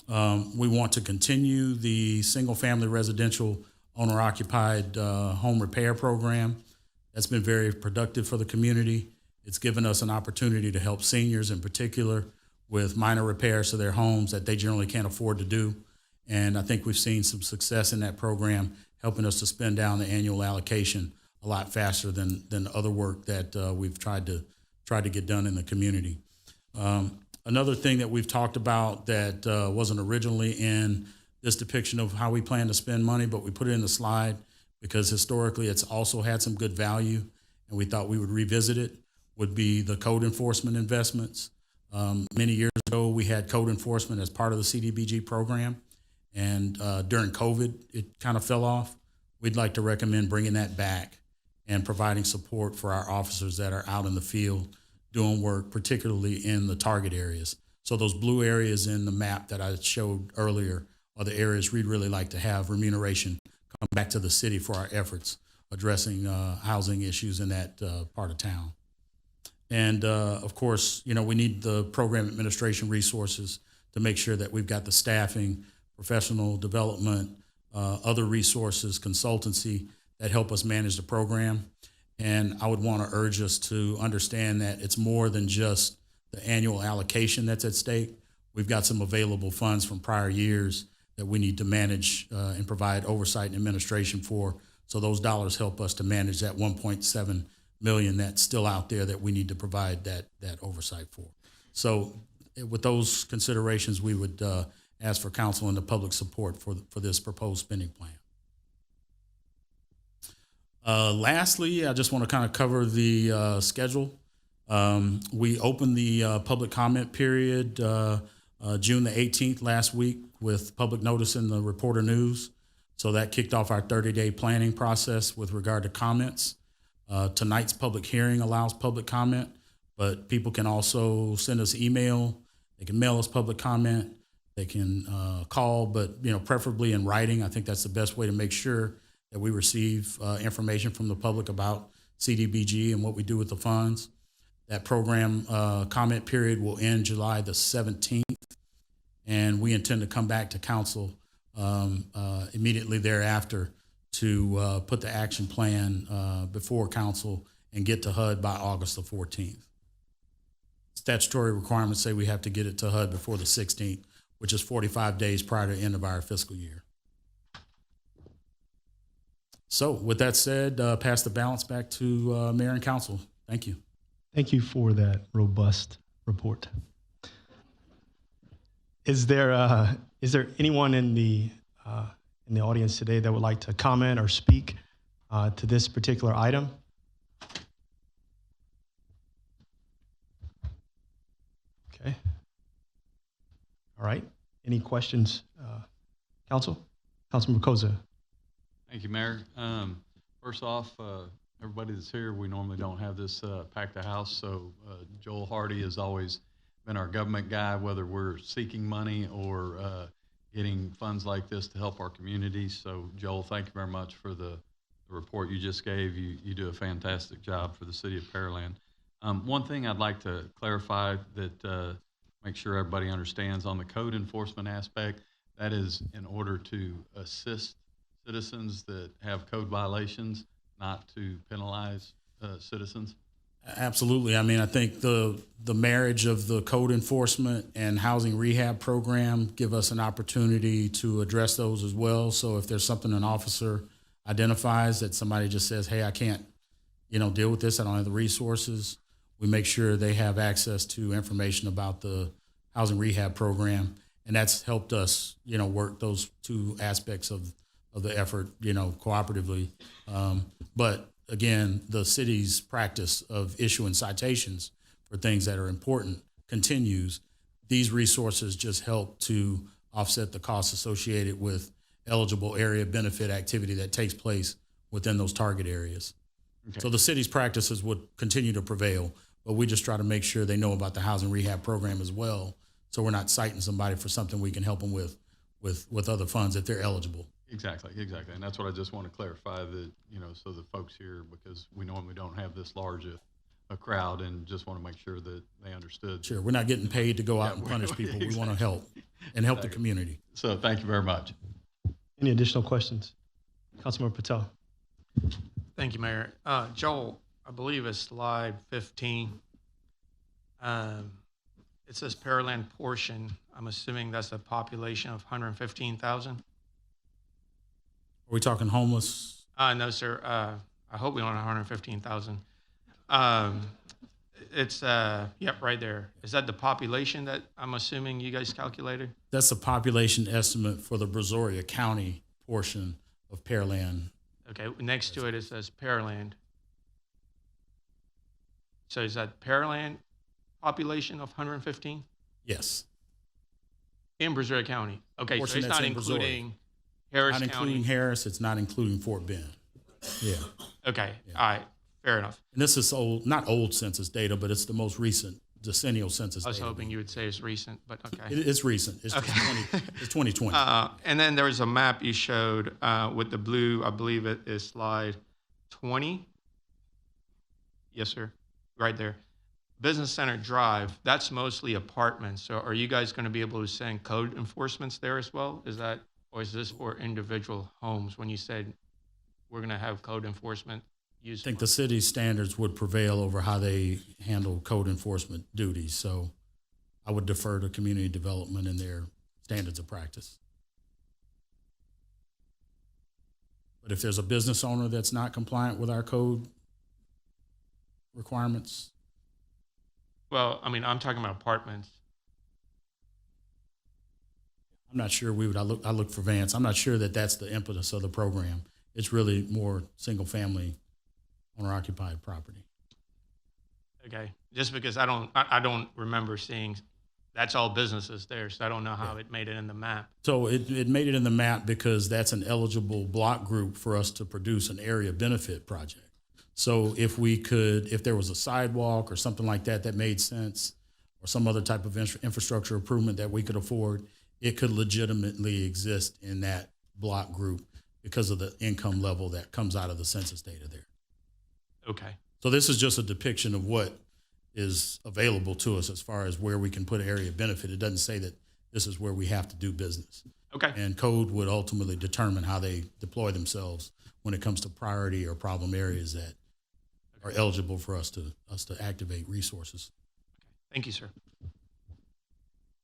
We want to continue the single-family residential owner-occupied home repair program. That's been very productive for the community. It's given us an opportunity to help seniors in particular with minor repairs to their homes that they generally can't afford to do. And I think we've seen some success in that program, helping us to spend down the annual allocation a lot faster than other work that we've tried to get done in the community. Another thing that we've talked about that wasn't originally in this depiction of how we plan to spend money, but we put it in the slide because historically it's also had some good value, and we thought we would revisit it, would be the code enforcement investments. Many years ago, we had code enforcement as part of the CDBG program, and during COVID, it kind of fell off. We'd like to recommend bringing that back and providing support for our officers that are out in the field doing work, particularly in the target areas. So those blue areas in the map that I showed earlier are the areas we'd really like to have remuneration come back to the city for our efforts addressing housing issues in that part of town. And of course, we need the program administration resources to make sure that we've got the staffing, professional development, other resources, consultancy that help us manage the program. And I would want to urge us to understand that it's more than just the annual allocation that's at stake. We've got some available funds from prior years that we need to manage and provide oversight and administration for. So those dollars help us to manage that 1.7 million that's still out there that we need to provide that oversight for. So with those considerations, we would ask for council and the public support for this proposed spending plan. Lastly, I just want to kind of cover the schedule. We opened the public comment period June the 18th last week with public notice in the Reporter News. So that kicked off our 30-day planning process with regard to comments. Tonight's public hearing allows public comment, but people can also send us email They can mail us public comment. They can call, but preferably in writing. I think that's the best way to make sure that we receive information from the public about CDBG and what we do with the funds. That program comment period will end July the 17th, and we intend to come back to council immediately thereafter to put the action plan before council and get to HUD by August the 14th. Statutory requirements say we have to get it to HUD before the 16th, which is 45 days prior to the end of our fiscal year. So with that said, pass the balance back to Mayor and Council. Thank you. Thank you for that robust report. Is there anyone in the audience today that would like to comment or speak to this particular item? Okay. All right. Any questions, Councilman Koza? Thank you, Mayor. First off, everybody that's here, we normally don't have this packed the house, so Joel Hardy has always been our government guy, whether we're seeking money or getting funds like this to help our communities. So Joel, thank you very much for the report you just gave. You do a fantastic job for the city of Pearland. One thing I'd like to clarify that make sure everybody understands on the code enforcement aspect, that is in order to assist citizens that have code violations, not to penalize citizens. Absolutely. I mean, I think the marriage of the code enforcement and housing rehab program give us an opportunity to address those as well. So if there's something an officer identifies that somebody just says, hey, I can't, deal with this, I don't have the resources, we make sure they have access to information about the housing rehab program. And that's helped us, work those two aspects of the effort, cooperatively. But again, the city's practice of issuing citations for things that are important continues. These resources just help to offset the costs associated with eligible area benefit activity that takes place within those target areas. Okay. So the city's practices would continue to prevail, but we just try to make sure they know about the housing rehab program as well, so we're not citing somebody for something we can help them with other funds if they're eligible. Exactly. And that's what I just want to clarify, that, so the folks here, because we normally don't have this large a crowd, and just want to make sure that they understood. Sure. We're not getting paid to go out and punish people. Exactly. We want to help and help the community. So thank you very much. Any additional questions? Councilmember Patel. Thank you, Mayor. Joel, I believe it's slide 15. It says Pearland portion. I'm assuming that's a population of 115,000. Are we talking homeless? No, sir. I hope we don't have 115,000. It's, yep, right there. Is that the population that I'm assuming you guys calculated? That's the population estimate for the Brazoria County portion of Pearland. Okay, next to it, it says Pearland. So is that Pearland population of 115? Yes. In Brazoria County. Okay, portion so it's not including Harris County. Not including Harris, it's not including Fort Bend. Yeah. Okay, yeah. All right, fair enough. And this is not old census data, but it's the most recent decennial census data. I was hoping you would say it's recent, but okay. It's recent. It's okay. It's 2020. And then there's a map you showed with the blue, I believe it is slide 20. Yes, sir, right there. Business Center Drive, that's mostly apartments. So are you guys going to be able to send code enforcements there as well? Or is this for individual homes when you said we're going to have code enforcement? I think the city's standards would prevail over how they handle code enforcement duties. So I would defer to community development and their standards of practice. But if there's a business owner that's not compliant with our code requirements. Well, I mean, I'm talking about apartments. I'm not sure I look for Vance. I'm not sure that that's the impetus of the program. It's really more single family owner-occupied property. Okay, just because I don't remember seeing, that's all businesses there, so I don't know how it made it in the map. So it made it in the map because that's an eligible block group for us to produce an area benefit project. So if there was a sidewalk or something like that that made sense, or or some other type of infrastructure improvement that we could afford, it could legitimately exist in that block group because of the income level that comes out of the census data there. Okay. So this is just a depiction of what is available to us as far as where we can put area of benefit. It doesn't say that this is where we have to do business. Okay. And code would ultimately determine how they deploy themselves when it comes to priority or problem areas that are eligible for us to activate resources. Thank you, sir.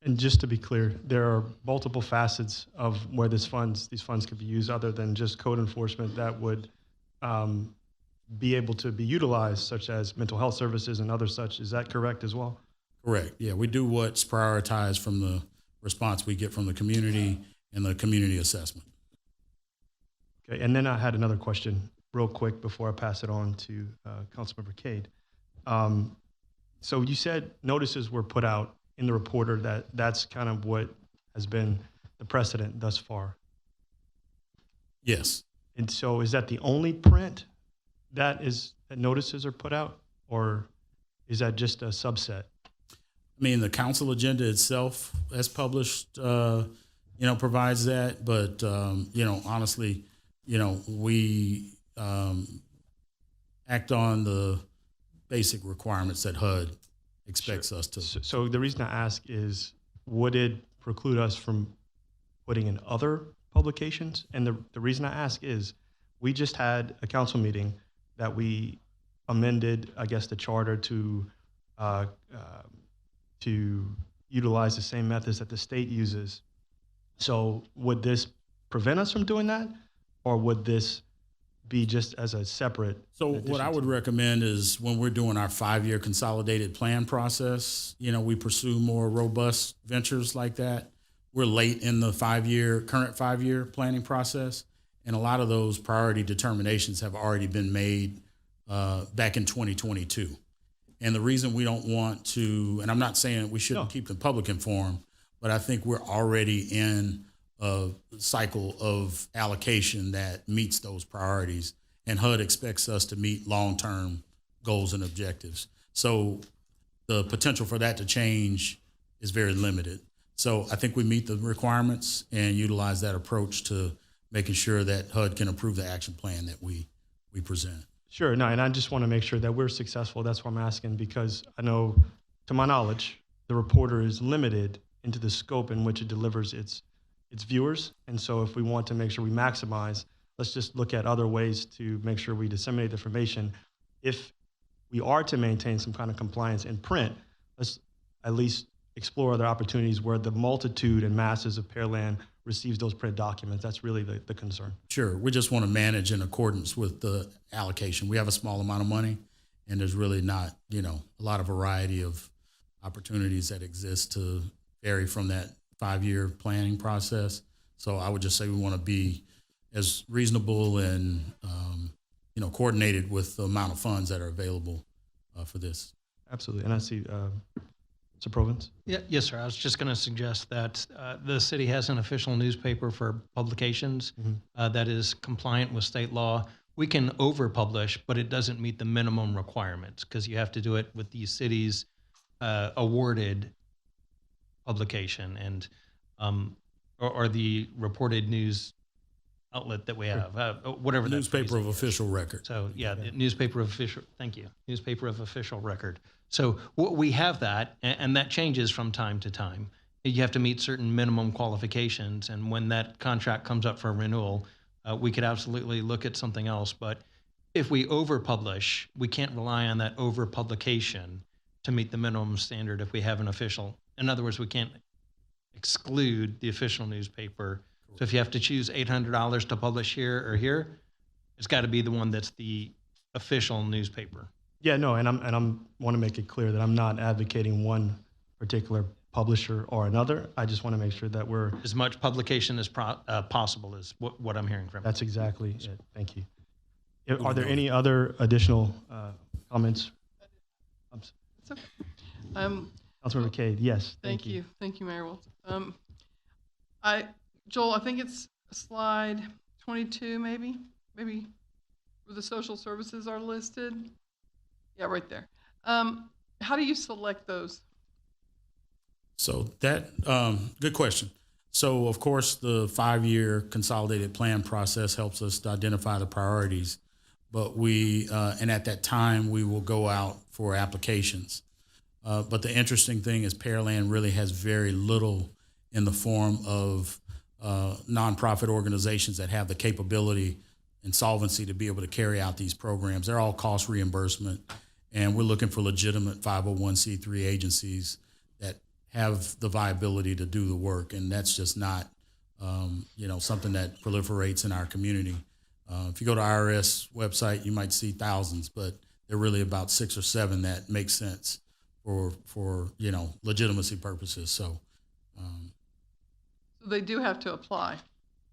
And just to be clear, there are multiple facets of where these funds could be used other than just code enforcement that would be able to be utilized, such as mental health services and other such. Is that correct as well? Correct. Yeah, we do what's prioritized from the response we get from the community and the community assessment. Okay, and then I had another question real quick before I pass it on to Councilmember Cade. So you said notices were put out in the reporter that's kind of what has been the precedent thus far. Yes. And so is that the only print that notices are put out, or is that just a subset? I mean, the council agenda itself as published, provides that. But, honestly, we act on the basic requirements that HUD expects us to. So the reason I ask is, would it preclude us from putting in other publications? And the reason I ask is, we just had a council meeting that we amended, I guess, the charter to utilize the same methods that the state uses. So would this prevent us from doing that, or would this be just as a separate? So what I would recommend is when we're doing our 5-year consolidated plan process, we pursue more robust ventures like that. We're late in the current 5-year planning process. And a lot of those priority determinations have already been made back in 2022. And the reason we don't want to, and I'm not saying we shouldn't keep the public informed, but I think we're already in a cycle of allocation that meets those priorities. And HUD expects us to meet long-term goals and objectives. So the potential for that to change is very limited. So I think we meet the requirements and utilize that approach to making sure that HUD can approve the action plan that we present. Sure, no, and I just want to make sure that we're successful. That's why I'm asking, because I know, to my knowledge, the reporter is limited into the scope in which it delivers its viewers. And so if we want to make sure we maximize, let's just look at other ways to make sure we disseminate the information. If we are to maintain some kind of compliance in print, let's at least explore other opportunities where the multitude and masses of Pearland receives those print documents. That's really the concern. Sure. We just want to manage in accordance with the allocation. We have a small amount of money, and there's really not, a lot of variety of opportunities that exist to vary from that 5-year planning process. So I would just say we want to be as reasonable and, coordinated with the amount of funds that are available for this. Absolutely. And I see Mr. Provence. Yeah, yes, sir. I was just going to suggest that the city has an official newspaper for publications that is compliant with state law. We can over-publish, but it doesn't meet the minimum requirements because you have to do it with the city's awarded publication and or the reported news outlet that we have, whatever that newspaper of official record. So yeah, the newspaper of official. Thank you, newspaper of official record. So we have that, and that changes from time to time. You have to meet certain minimum qualifications, and when that contract comes up for renewal, we could absolutely look at something else. But if we over-publish, we can't rely on that over-publication to meet the minimum standard if we have an official. In other words, we can't exclude the official newspaper. So if you have to choose $800 to publish here or here, it's got to be the one that's the official newspaper. Yeah, no, and I'm want to make it clear that I'm not advocating one particular publisher or another. I just want to make sure that we're as much publication as possible is what I'm hearing from you. That's exactly it. Thank you. Are there any other additional comments? It's okay. Councilmember Cade, yes. Thank you. Thank you, Mayor Wiltz. Joel, I think it's slide 22, maybe where the social services are listed. Yeah, right there. How do you select those? So that, good question. So of course, the 5-year consolidated plan process helps us to identify the priorities, but and at that time, we will go out for applications. But the interesting thing is Pearland really has very little in the form of nonprofit organizations that have the capability and solvency to be able to carry out these programs. They're all cost reimbursement, and we're looking for legitimate 501c3 agencies that have the viability to do the work, and that's just not something that proliferates in our community. If you go to IRS website, you might see thousands, but they're really about 6 or 7 that make sense for legitimacy purposes. So they do have to apply.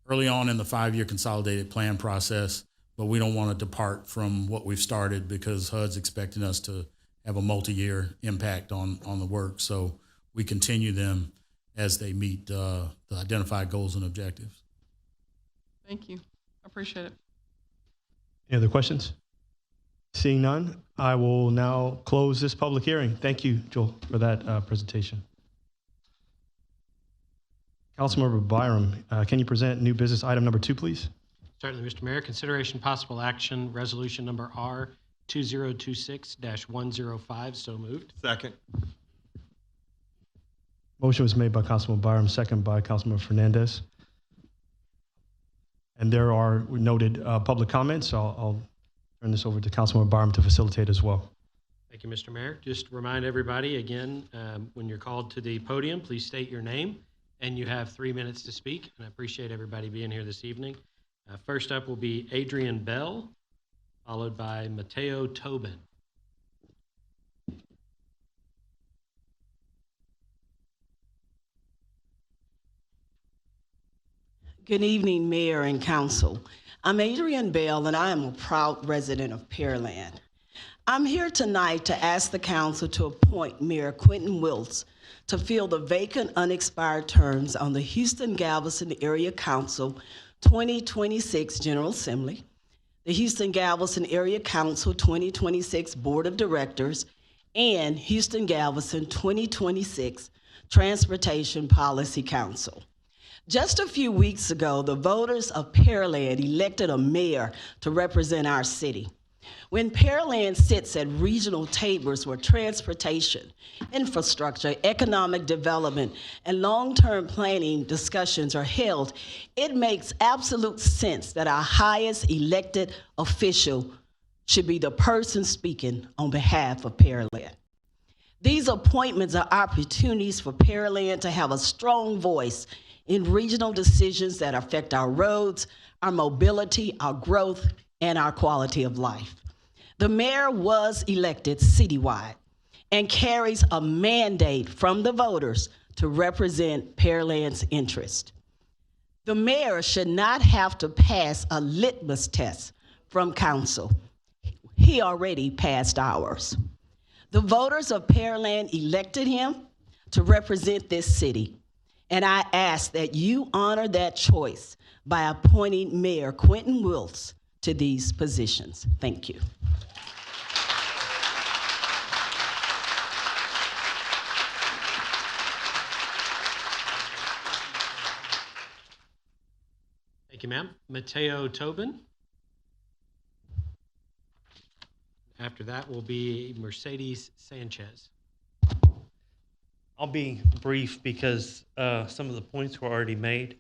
Early on in the 5-year consolidated plan process, but we don't want to depart from what we've started because HUD's expecting us to have a multi-year impact on the work. So we continue them as they meet the identified goals and objectives. Thank you. I appreciate it. Any other questions? Seeing none, I will now close this public hearing. Thank you, Joel, for that presentation. Councilmember Byram, can you present new business item number 2, please? Certainly, Mr. Mayor. Consideration possible action, resolution number R2026-105. So moved. Second. Motion was made by Councilman Byram, second by Councilman Fernandez. And there are noted public comments. So I'll turn this over to Councilman Byram to facilitate as well. Thank you, Mr. Mayor. Just to remind everybody again, when you're called to the podium, please state your name, and you have 3 minutes to speak. And I appreciate everybody being here this evening. First up will be Adrian Bell, followed by Mateo Tobin. Good evening, Mayor and Council. I'm Adrian Bell, and I am a proud resident of Pearland. I'm here tonight to ask the Council to appoint Mayor Quentin Wiltz to fill the vacant unexpired terms on the Houston-Galveston Area Council 2026 General Assembly, the Houston-Galveston Area Council 2026 Board of Directors, and Houston-Galveston 2026 Transportation Policy Council. Just a few weeks ago, the voters of Pearland elected a mayor to represent our city. When Pearland sits at regional tables where transportation, infrastructure, economic development, and long-term planning discussions are held, it makes absolute sense that our highest elected official should be the person speaking on behalf of Pearland. These appointments are opportunities for Pearland to have a strong voice in regional decisions that affect our roads, our mobility, our growth, and our quality of life. The mayor was elected citywide and carries a mandate from the voters to represent Pearland's interest. The mayor should not have to pass a litmus test from council. He already passed ours. The voters of Pearland elected him to represent this city, and I ask that you honor that choice by appointing Mayor Quentin Wiltz to these positions. Thank you. Thank you, ma'am. Mateo Tobin. After that will be Mercedes Sanchez. I'll be brief because some of the points were already made.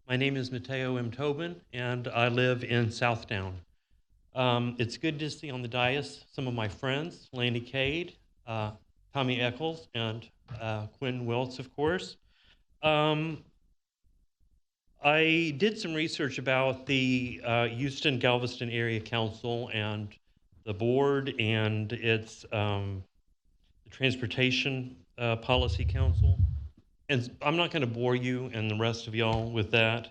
My name is Mateo M. Tobin, and I live in Southtown. It's good to see on the dais some of my friends, Landy Cade, Tommy Eccles, and Quinn Wiltz, of course. I did some research about the Houston-Galveston Area Council and the board and its the Transportation Policy Council. And I'm not going to bore you and the rest of y'all with that.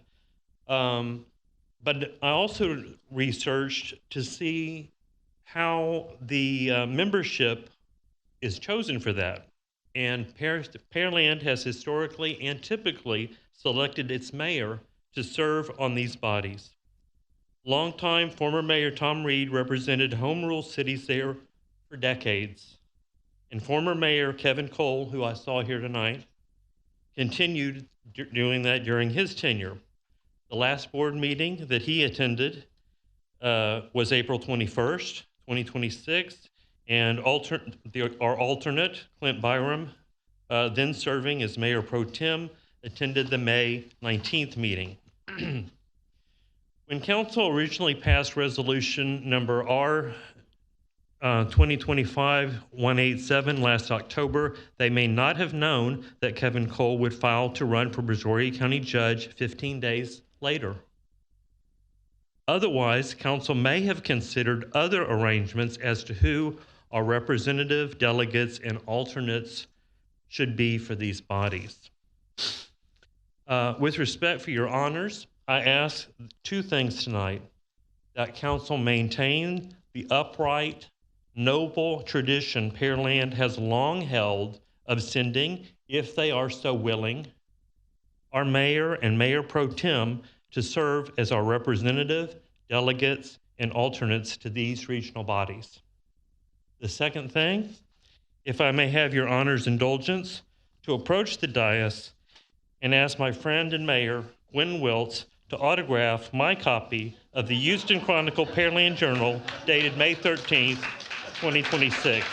But I also researched to see how the membership is chosen for that. And Pearland has historically and typically selected its mayor to serve on these bodies. Longtime former Mayor Tom Reed represented home rule cities there for decades. And former Mayor Kevin Cole, who I saw here tonight, continued doing that during his tenure. The last board meeting that he attended was April 21st, 2026, and our alternate, Clint Byram, then serving as Mayor Pro Tem, attended the May 19th meeting. When council originally passed resolution number R 2025-187 last October, they may not have known that Kevin Cole would file to run for Brazoria County Judge 15 days later. Otherwise, council may have considered other arrangements as to who our representative, delegates, and alternates should be for these bodies. With respect for your honors, I ask two things tonight: that council maintain the upright, noble tradition Pearland has long held of sending, if they are so willing, our mayor and mayor pro tem to serve as our representative, delegates, and alternates to these regional bodies. The second thing, if I may have your honor's indulgence, to approach the dais and ask my friend and mayor, Gwen Wiltz, to autograph my copy of the Houston Chronicle Pearland Journal dated May 13th, 2026.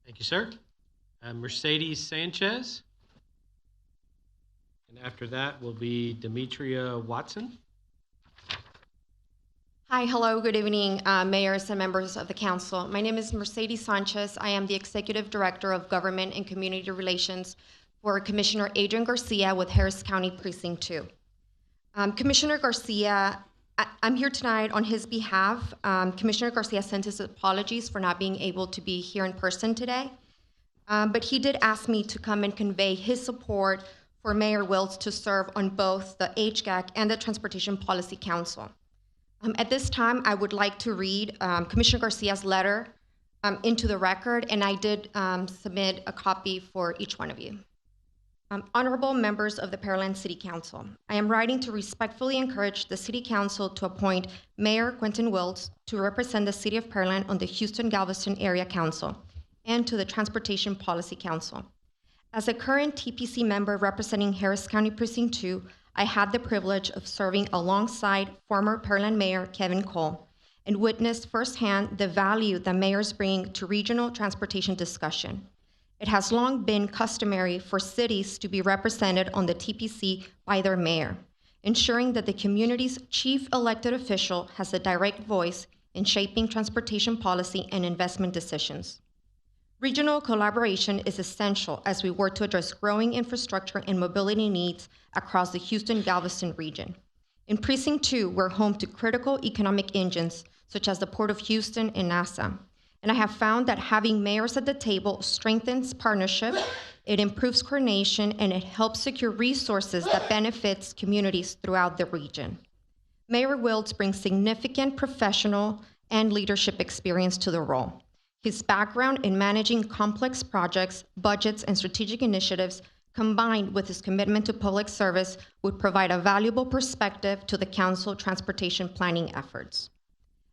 Thank you, sir. Mercedes Sanchez. And after that will be Demetria Watson. Hi, hello, good evening, mayors and members of the council. My name is Mercedes Sanchez. I am the Executive Director of Government and Community Relations for Commissioner Adrian Garcia with Harris County Precinct 2. Commissioner Garcia, I'm here tonight on his behalf. Commissioner Garcia sent his apologies for not being able to be here in person today, but he did ask me to come and convey his support for Mayor Wiltz to serve on both the HGAC and the Transportation Policy Council. At this time, I would like to read Commissioner Garcia's letter into the record, and I did submit a copy for each one of you. Honorable members of the Pearland City Council, I am writing to respectfully encourage the City Council to appoint Mayor Quentin Wiltz to represent the City of Pearland on the Houston-Galveston Area Council and to the Transportation Policy Council. As a current TPC member representing Harris County Precinct 2, I had the privilege of serving alongside former Pearland Mayor Kevin Cole and witnessed firsthand the value that mayors bring to regional transportation discussion. It has long been customary for cities to be represented on the TPC by their mayor, ensuring that the community's chief elected official has a direct voice in shaping transportation policy and investment decisions. Regional collaboration is essential as we work to address growing infrastructure and mobility needs across the Houston-Galveston region. In Precinct 2, we're home to critical economic engines such as the Port of Houston and NASA. And I have found that having mayors at the table strengthens partnership, it improves coordination, and it helps secure resources that benefits communities throughout the region. Mayor Wiltz brings significant professional and leadership experience to the role. His background in managing complex projects, budgets, and strategic initiatives, combined with his commitment to public service, would provide a valuable perspective to the council transportation planning efforts.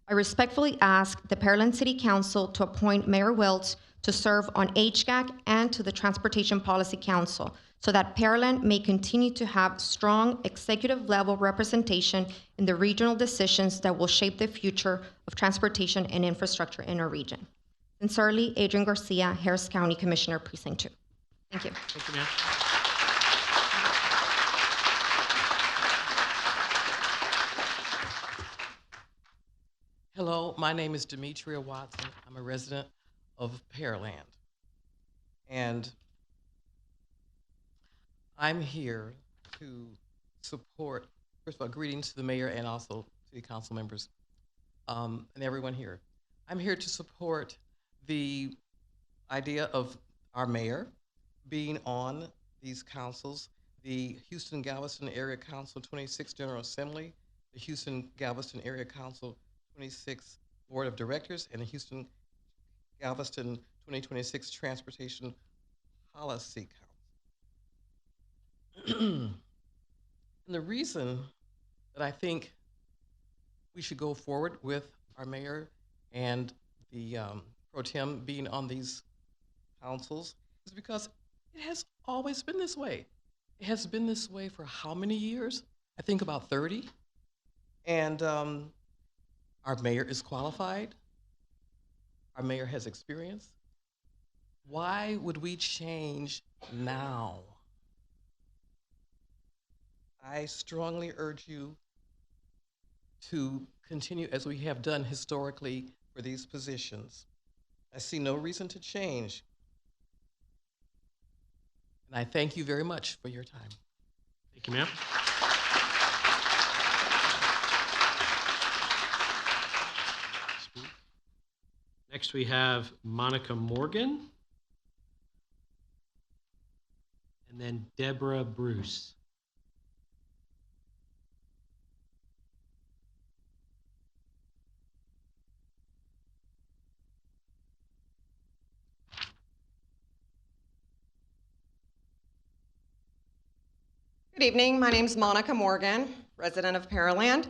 I respectfully ask the Pearland City Council to appoint Mayor Wiltz to serve on HGAC and to the Transportation Policy Council so that Pearland may continue to have strong executive level representation in the regional decisions that will shape the future of transportation and infrastructure in our region. Sincerely, Adrian Garcia, Harris County Commissioner, Precinct 2. Thank you. Thank you, ma'am. Hello, my name is Demetria Watson. I'm a resident of Pearland. And I'm here to support, first of all, greetings to the mayor and also city council members and everyone here. I'm here to support the idea of our mayor being on these councils, the Houston Galveston Area Council 26th General Assembly, the Houston Galveston Area Council 26th Board of Directors, and the Houston Galveston 2026 Transportation Policy Council. And the reason that I think we should go forward with our mayor and the pro tem being on these councils is because it has always been this way. It has been this way for how many years? I think about 30. And our mayor is qualified. Our mayor has experience. Why would we change now? I strongly urge you to continue as we have done historically for these positions. I see no reason to change. And I thank you very much for your time. Thank you, ma'am. Next, we have Monica Morgan, and then Deborah Bruce. Good evening. My name is Monica Morgan, resident of Pearland.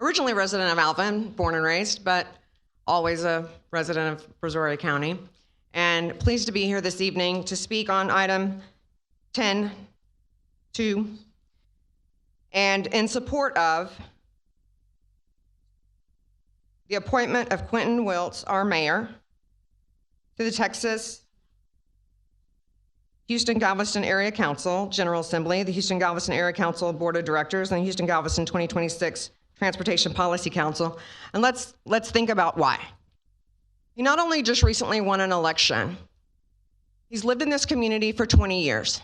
Originally resident of Alvin, born and raised, but always a resident of Brazoria County. And pleased to be here this evening to speak on item 10.2 and in support of the appointment of Quentin Wiltz, our mayor, to the Texas Houston Galveston Area Council General Assembly, the Houston Galveston Area Council Board of Directors, and the Houston Galveston 2026 Transportation Policy Council. And let's think about why. He not only just recently won an election, he's lived in this community for 20 years.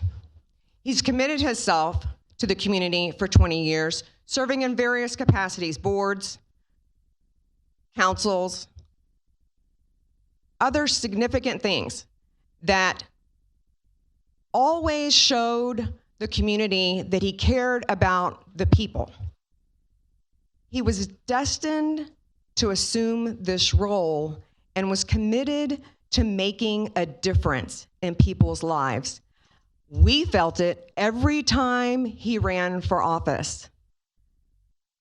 He's committed himself to the community for 20 years, serving in various capacities, boards, councils, other significant things that always showed the community that he cared about the people. He was destined to assume this role and was committed to making a difference in people's lives. We felt it every time he ran for office.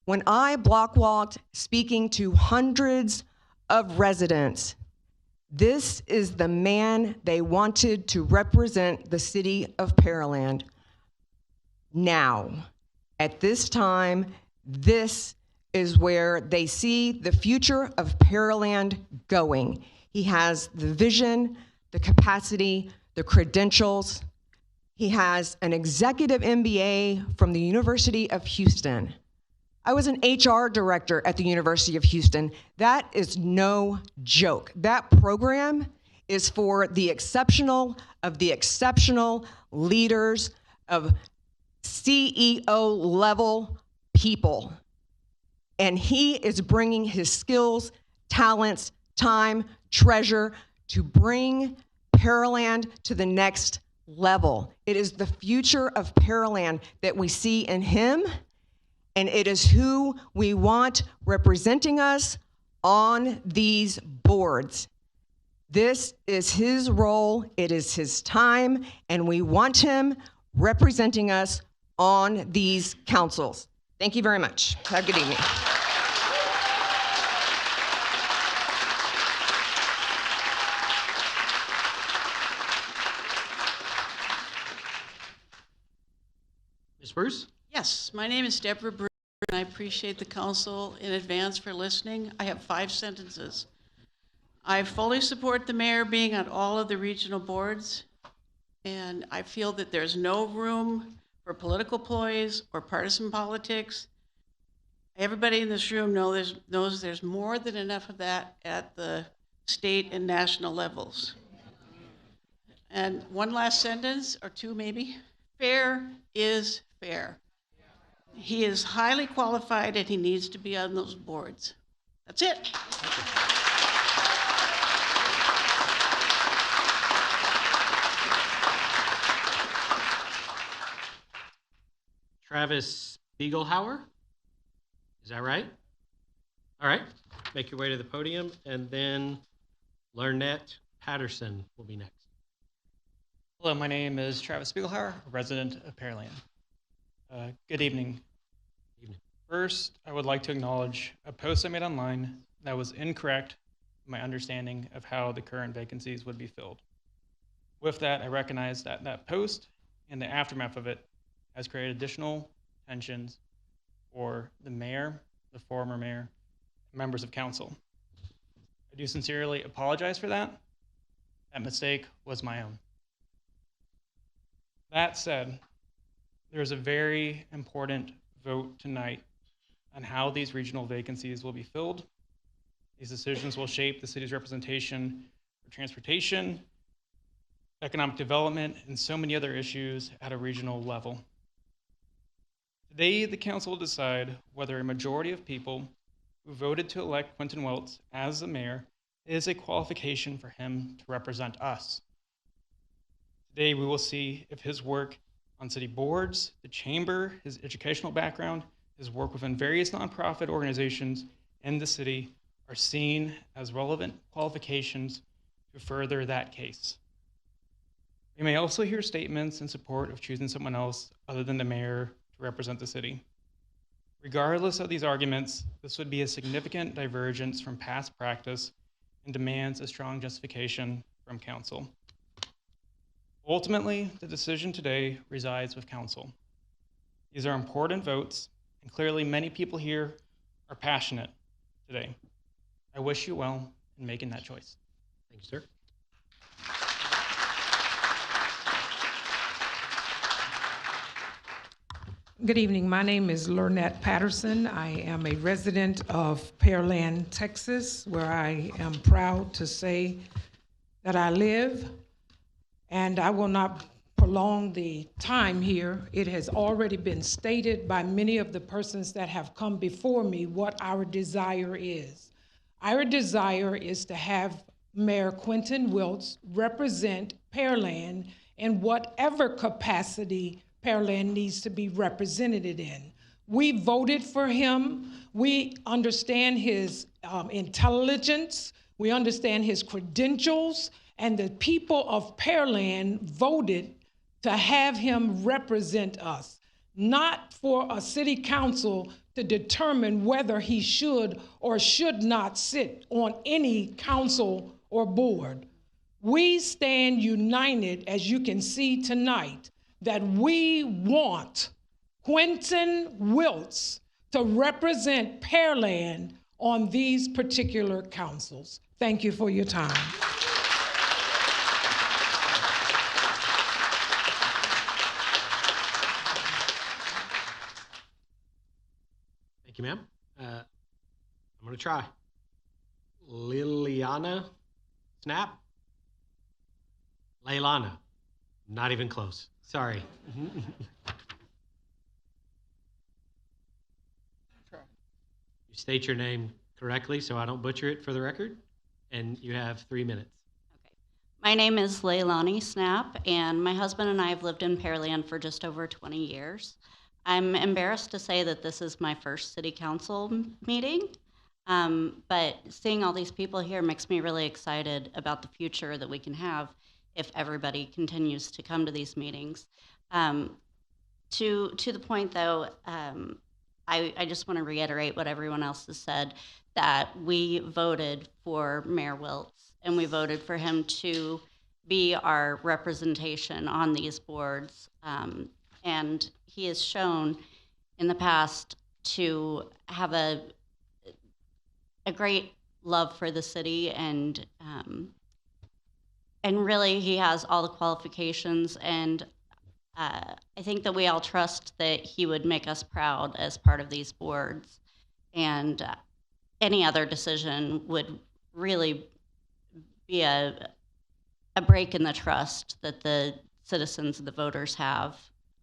When I block walked speaking to hundreds of residents, this is the man they wanted to represent the city of Pearland. Now, at this time, this is where they see the future of Pearland going. He has the vision, the capacity, the credentials. He has an executive MBA from the University of Houston. I was an HR director at the University of Houston. That is no joke. That program is for the exceptional of the exceptional leaders of CEO level people. And he is bringing his skills, talents, time, treasure to bring Pearland to the next level. It is the future of Pearland that we see in him, and it is who we want representing us on these boards. This is his role, it is his time, and we want him representing us on these councils. Thank you very much. Have a good evening. Ms. Bruce? Yes, my name is Deborah Bruce, and I appreciate the council in advance for listening. I have 5 sentences. I fully support the mayor being on all of the regional boards, and I feel that there's no room for political ploys or partisan politics. Everybody in this room knows there's more than enough of that at the state and national levels. And one last sentence, or two maybe. Fair is fair. He is highly qualified and he needs to be on those boards. That's it. Travis Spiegelhauer. Is that right? All right. Make your way to the podium, and then Lynette Patterson will be next. Hello, my name is Travis Spiegelhauer, a resident of Pearland. Good evening. First, I would like to acknowledge a post I made online that was incorrect in my understanding of how the current vacancies would be filled. With that, I recognize that that post and the aftermath of it has created additional tensions for the mayor, the former mayor, and members of council. I do sincerely apologize for that. That mistake was my own. That said, there is a very important vote tonight on how these regional vacancies will be filled. These decisions will shape the city's representation for transportation, economic development, and so many other issues at a regional level. Today, the council will decide whether a majority of people who voted to elect Quentin Wiltz as the mayor is a qualification for him to represent us. Today, we will see if his work on city boards, the chamber, his educational background, his work within various nonprofit organizations in the city are seen as relevant qualifications to further that case. We may also hear statements in support of choosing someone else other than the mayor to represent the city. Regardless of these arguments, this would be a significant divergence from past practice and demands a strong justification from council. Ultimately, the decision today resides with council. These are important votes, and clearly many people here are passionate today. I wish you well in making that choice. Thank you, sir. Good evening. My name is Lynette Patterson. I am a resident of Pearland, Texas, where I am proud to say that I live. And I will not prolong the time here. It has already been stated by many of the persons that have come before me what our desire is. Our desire is to have Mayor Quentin Wiltz represent Pearland in whatever capacity Pearland needs to be represented in. We voted for him. We understand his intelligence. We understand his credentials. And the people of Pearland voted to have him represent us, not for a city council to determine whether he should or should not sit on any council or board. We stand united, as you can see tonight, that we want Quentin Wiltz to represent Pearland on these particular councils. Thank you for your time. Thank you, ma'am. I'm going to try. Liliana Snap? Leilana. Not even close. Sorry. You state your name correctly so I don't butcher it for the record, and you have 3 minutes. My name is Leilani Snap, and my husband and I have lived in Pearland for just over 20 years. I'm embarrassed to say that this is my first city council meeting, but seeing all these people here makes me really excited about the future that we can have if everybody continues to come to these meetings. To the point, though, I just want to reiterate what everyone else has said, that we voted for Mayor Wiltz, and we voted for him to be our representation on these boards. And he has shown in the past to have a great love for the city, and really he has all the qualifications, and I think that we all trust that he would make us proud as part of these boards, and any other decision would really be a a break in the trust that the citizens and the voters have,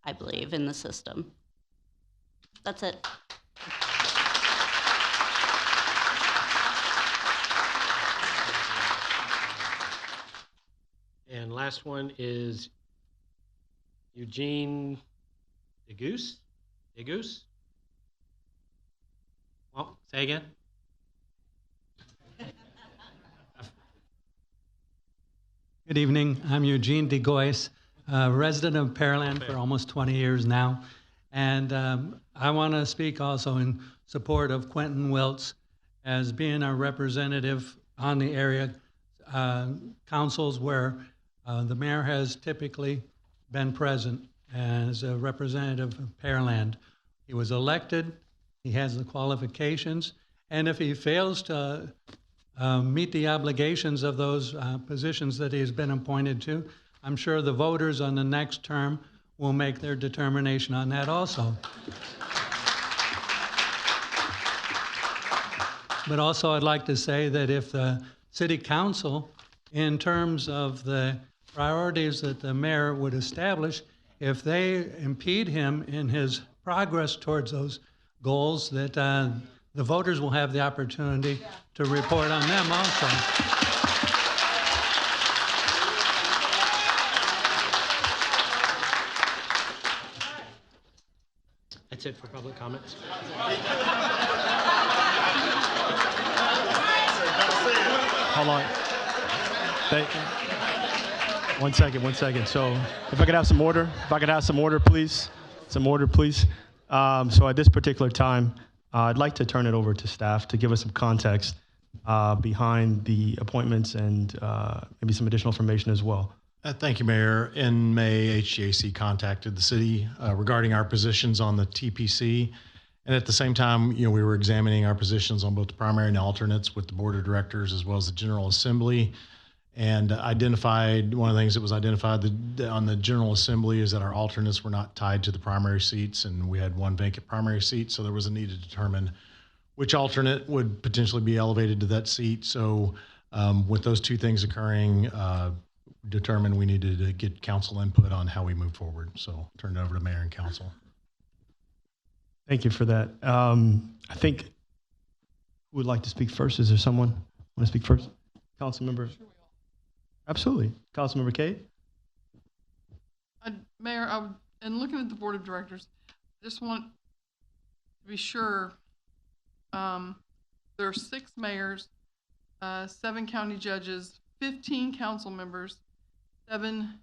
I believe, in the system. That's it. And last one is Eugene DeGoose. DeGoose? Well, say again. Good evening. I'm Eugene DeGoyce, resident of Pearland for almost 20 years now. And I want to speak also in support of Quentin Wiltz as being our representative on the area councils where the mayor has typically been present as a representative of Pearland. He was elected, he has the qualifications, and if he fails to meet the obligations of those positions that he's been appointed to, I'm sure the voters on the next term will make their determination on that also. But also I'd like to say that if the city council, in terms of the priorities that the mayor would establish, if they impede him in his progress towards those goals, that the voters will have the opportunity to report on them also. That's it for public comments. Hold on. One second. So if I could have some order, please. Some order, please. So at this particular time, I'd like to turn it over to staff to give us some context behind the appointments and maybe some additional information as well. Thank you, Mayor. In May, HGAC contacted the city regarding our positions on the TPC. And at the same time, we were examining our positions on both the primary and alternates with the board of directors as well as the General Assembly, and identified one of the things that was identified on the General Assembly is that our alternates were not tied to the primary seats, and we had one vacant primary seat, so there was a need to determine which alternate would potentially be elevated to that seat. So with those two things occurring, determined we needed to get council input on how we move forward. So turn it over to Mayor and Council. Thank you for that. I think who would like to speak first? Is there someone want to speak first? Council member? Absolutely. Council member Cade? Mayor, in looking at the board of directors, I just want to be sure there are 6 mayors, 7 county judges, 15 council members, 7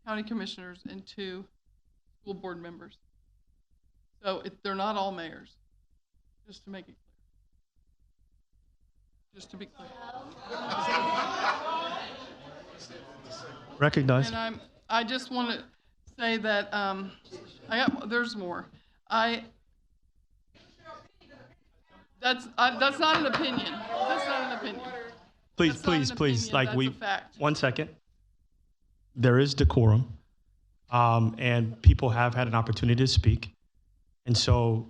county commissioners, and 2 school board members. So they're not all mayors, just to make it clear. Just to be clear. Recognized. And I just want to say that there's more. That's not an opinion. That's not an opinion. Please. Like one second. There is decorum, and people have had an opportunity to speak. And so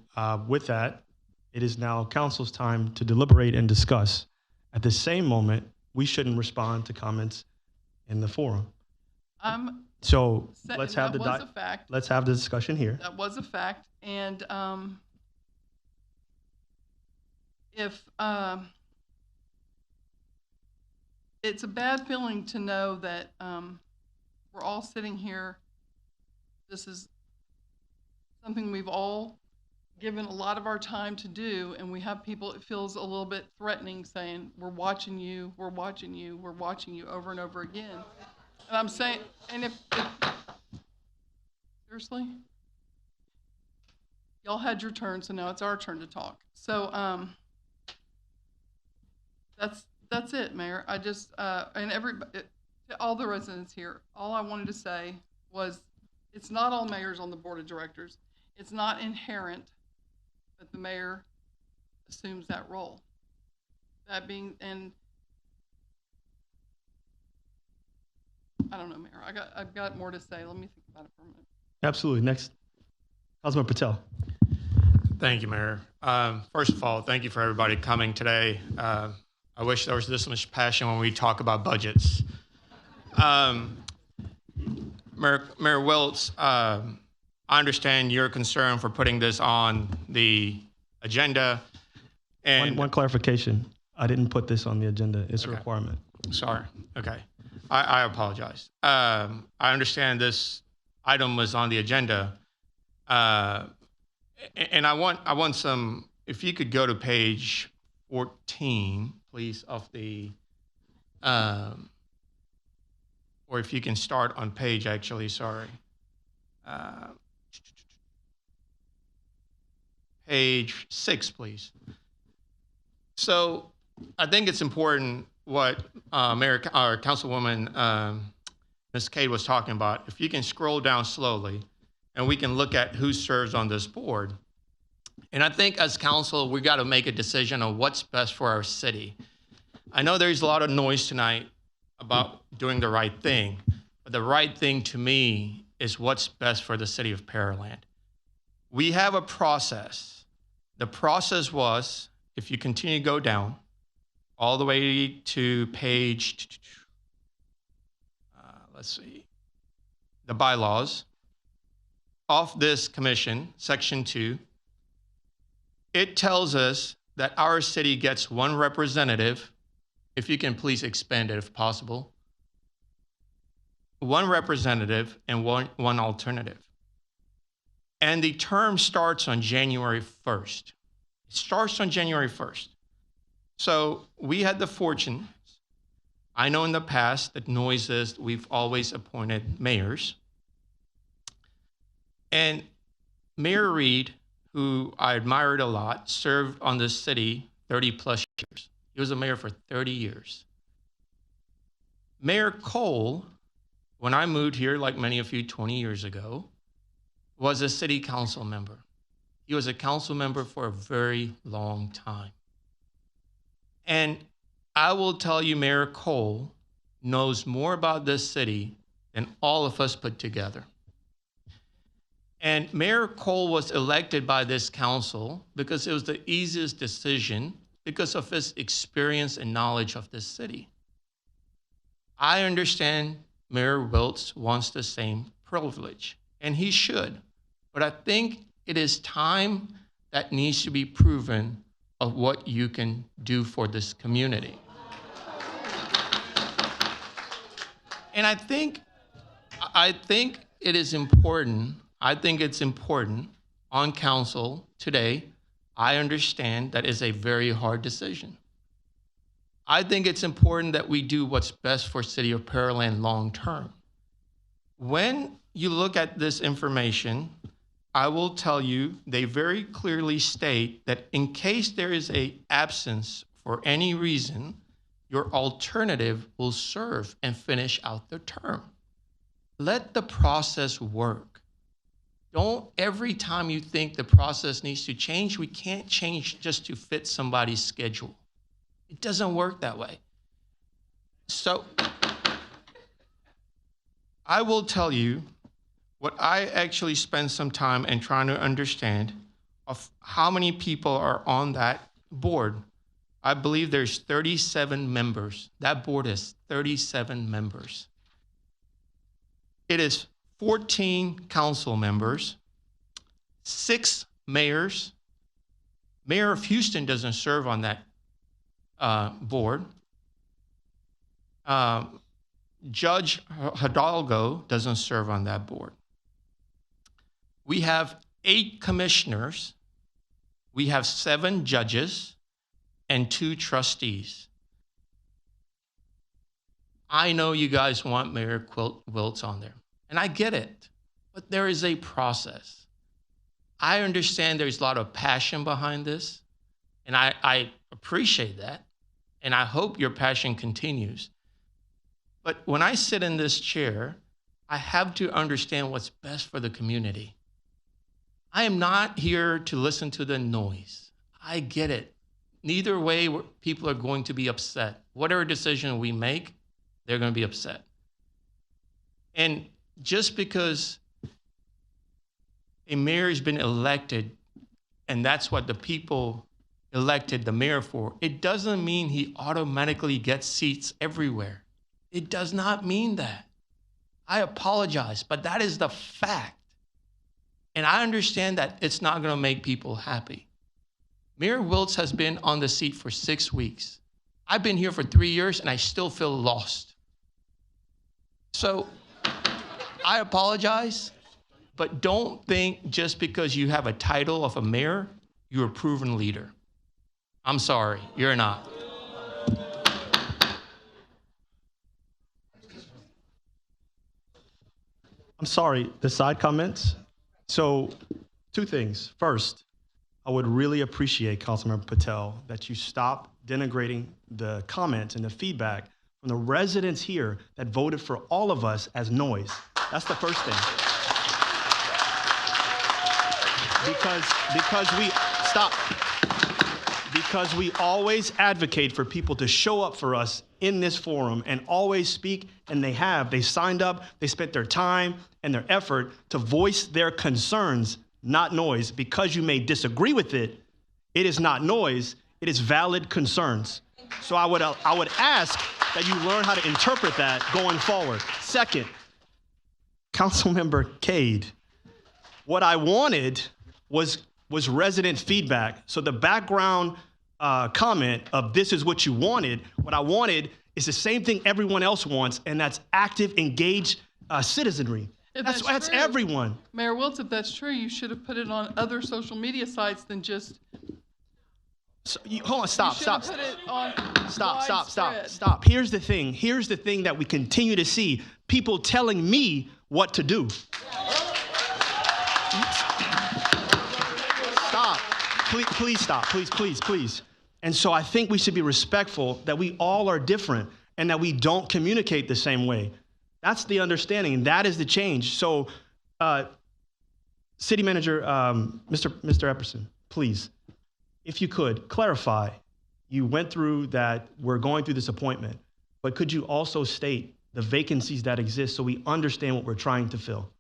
with that, it is now council's time to deliberate and discuss. At the same moment, we shouldn't respond to comments in the forum. So let's have let's have the discussion here. That was a fact. And if it's a bad feeling to know that we're all sitting here. This is something we've all given a lot of our time to do, and we have people, it feels a little bit threatening, saying, we're watching you, we're watching you, we're watching you over and over again. And I'm saying, and if seriously? Y'all had your turn, so now it's our turn to talk. So that's it, Mayor. I just, and to all the residents here, all I wanted to say was, it's not all mayors on the board of directors. It's not inherent that the mayor assumes that role. That being, and I don't know, Mayor. I've got more to say. Let me think about it for a minute. Absolutely. Next, Councilman Patel. Thank you, Mayor. First of all, thank you for everybody coming today. I wish there was this much passion when we talk about budgets. Mayor Wiltz, I understand your concern for putting this on the agenda. And One clarification. I didn't put this on the agenda. It's a Okay. requirement. Sorry. Okay. I apologize. I understand this item was on the agenda. And I want some, if you could go to page 14, please, of the, or if you can start on page, actually, sorry. Page 6, please. So I think it's important what Councilwoman Ms. Cade was talking about. If you can scroll down slowly, and we can look at who serves on this board. And I think as council, we got to make a decision on what's best for our city. I know there's a lot of noise tonight about doing the right thing, but the right thing to me is what's best for the city of Pearland. We have a process. The process was, if you continue to go down, all the way to page, let's see, the bylaws of this commission, section 2, it tells us that our city gets one representative, if you can please expand it if possible, one representative and one alternative. And the term starts on January 1st. It starts on January 1st. So we had the fortune, I know in the past that noises, we've always appointed mayors. And Mayor Reed, who I admired a lot, served on this city 30 plus years. He was a mayor for 30 years. Mayor Cole, when I moved here, like many of you 20 years ago, was a city council member. He was a council member for a very long time. And I will tell you, Mayor Cole knows more about this city than all of us put together. And Mayor Cole was elected by this council because it was the easiest decision because of his experience and knowledge of this city. I understand Mayor Wiltz wants the same privilege, and he should. But I think it is time that needs to be proven of what you can do for this community. And I think it is important. I think it's important on council today. I understand that is a very hard decision. I think it's important that we do what's best for City of Pearland long term. When you look at this information, I will tell you, they very clearly state that in case there is an absence for any reason, your alternative will serve and finish out the term. Let the process work. Don't, every time you think the process needs to change, we can't change just to fit somebody's schedule. It doesn't work that way. So I will tell you what I actually spent some time in trying to understand of how many people are on that board. I believe there's 37 members. That board has 37 members. It is 14 council members, 6 mayors. Mayor of Houston doesn't serve on that board. Judge Hidalgo doesn't serve on that board. We have 8 commissioners. We have 7 judges and 2 trustees. I know you guys want Mayor Wiltz on there, and I get it, but there is a process. I understand there's a lot of passion behind this, and I appreciate that, and I hope your passion continues. But when I sit in this chair, I have to understand what's best for the community. I am not here to listen to the noise. I get it. Neither way, people are going to be upset. Whatever decision we make, they're going to be upset. And just because a mayor has been elected, and that's what the people elected the mayor for, it doesn't mean he automatically gets seats everywhere. It does not mean that. I apologize, but that is the fact. And I understand that it's not going to make people happy. Mayor Wiltz has been on the seat for 6 weeks. I've been here for 3 years and I still feel lost. So I apologize, but don't think just because you have a title of a mayor, you're a proven leader. I'm sorry, you're not. I'm sorry, the side comments. So, two things. First, I would really appreciate, Councilmember Patel, that you stop denigrating the comments and the feedback from the residents here that voted for all of us as noise. That's the first thing. Because we always advocate for people to show up for us in this forum and always speak, and they signed up, they spent their time and their effort to voice their concerns, not noise. Because you may disagree with it, it is not noise, it is valid concerns. So I would ask that you learn how to interpret that going forward. Second, Councilmember Cade, what I wanted was resident feedback. So the background comment of this is what you wanted, what I wanted is the same thing everyone else wants, and that's active, engaged citizenry. That's true, everyone. Mayor Wiltz, if that's true, you should have put it on other social media sites than just. Hold on, stop. Put it on Stop. Here's the thing that we continue to see, people telling me what to do. Stop. Please stop. Please. And so I think we should be respectful that we all are different and that we don't communicate the same way. That's the understanding. That is the change. So, City Manager, Mr. Epperson, please, if you could clarify, you went through that we're going through this appointment, but could you also state the vacancies that exist so we understand what we're trying to fill?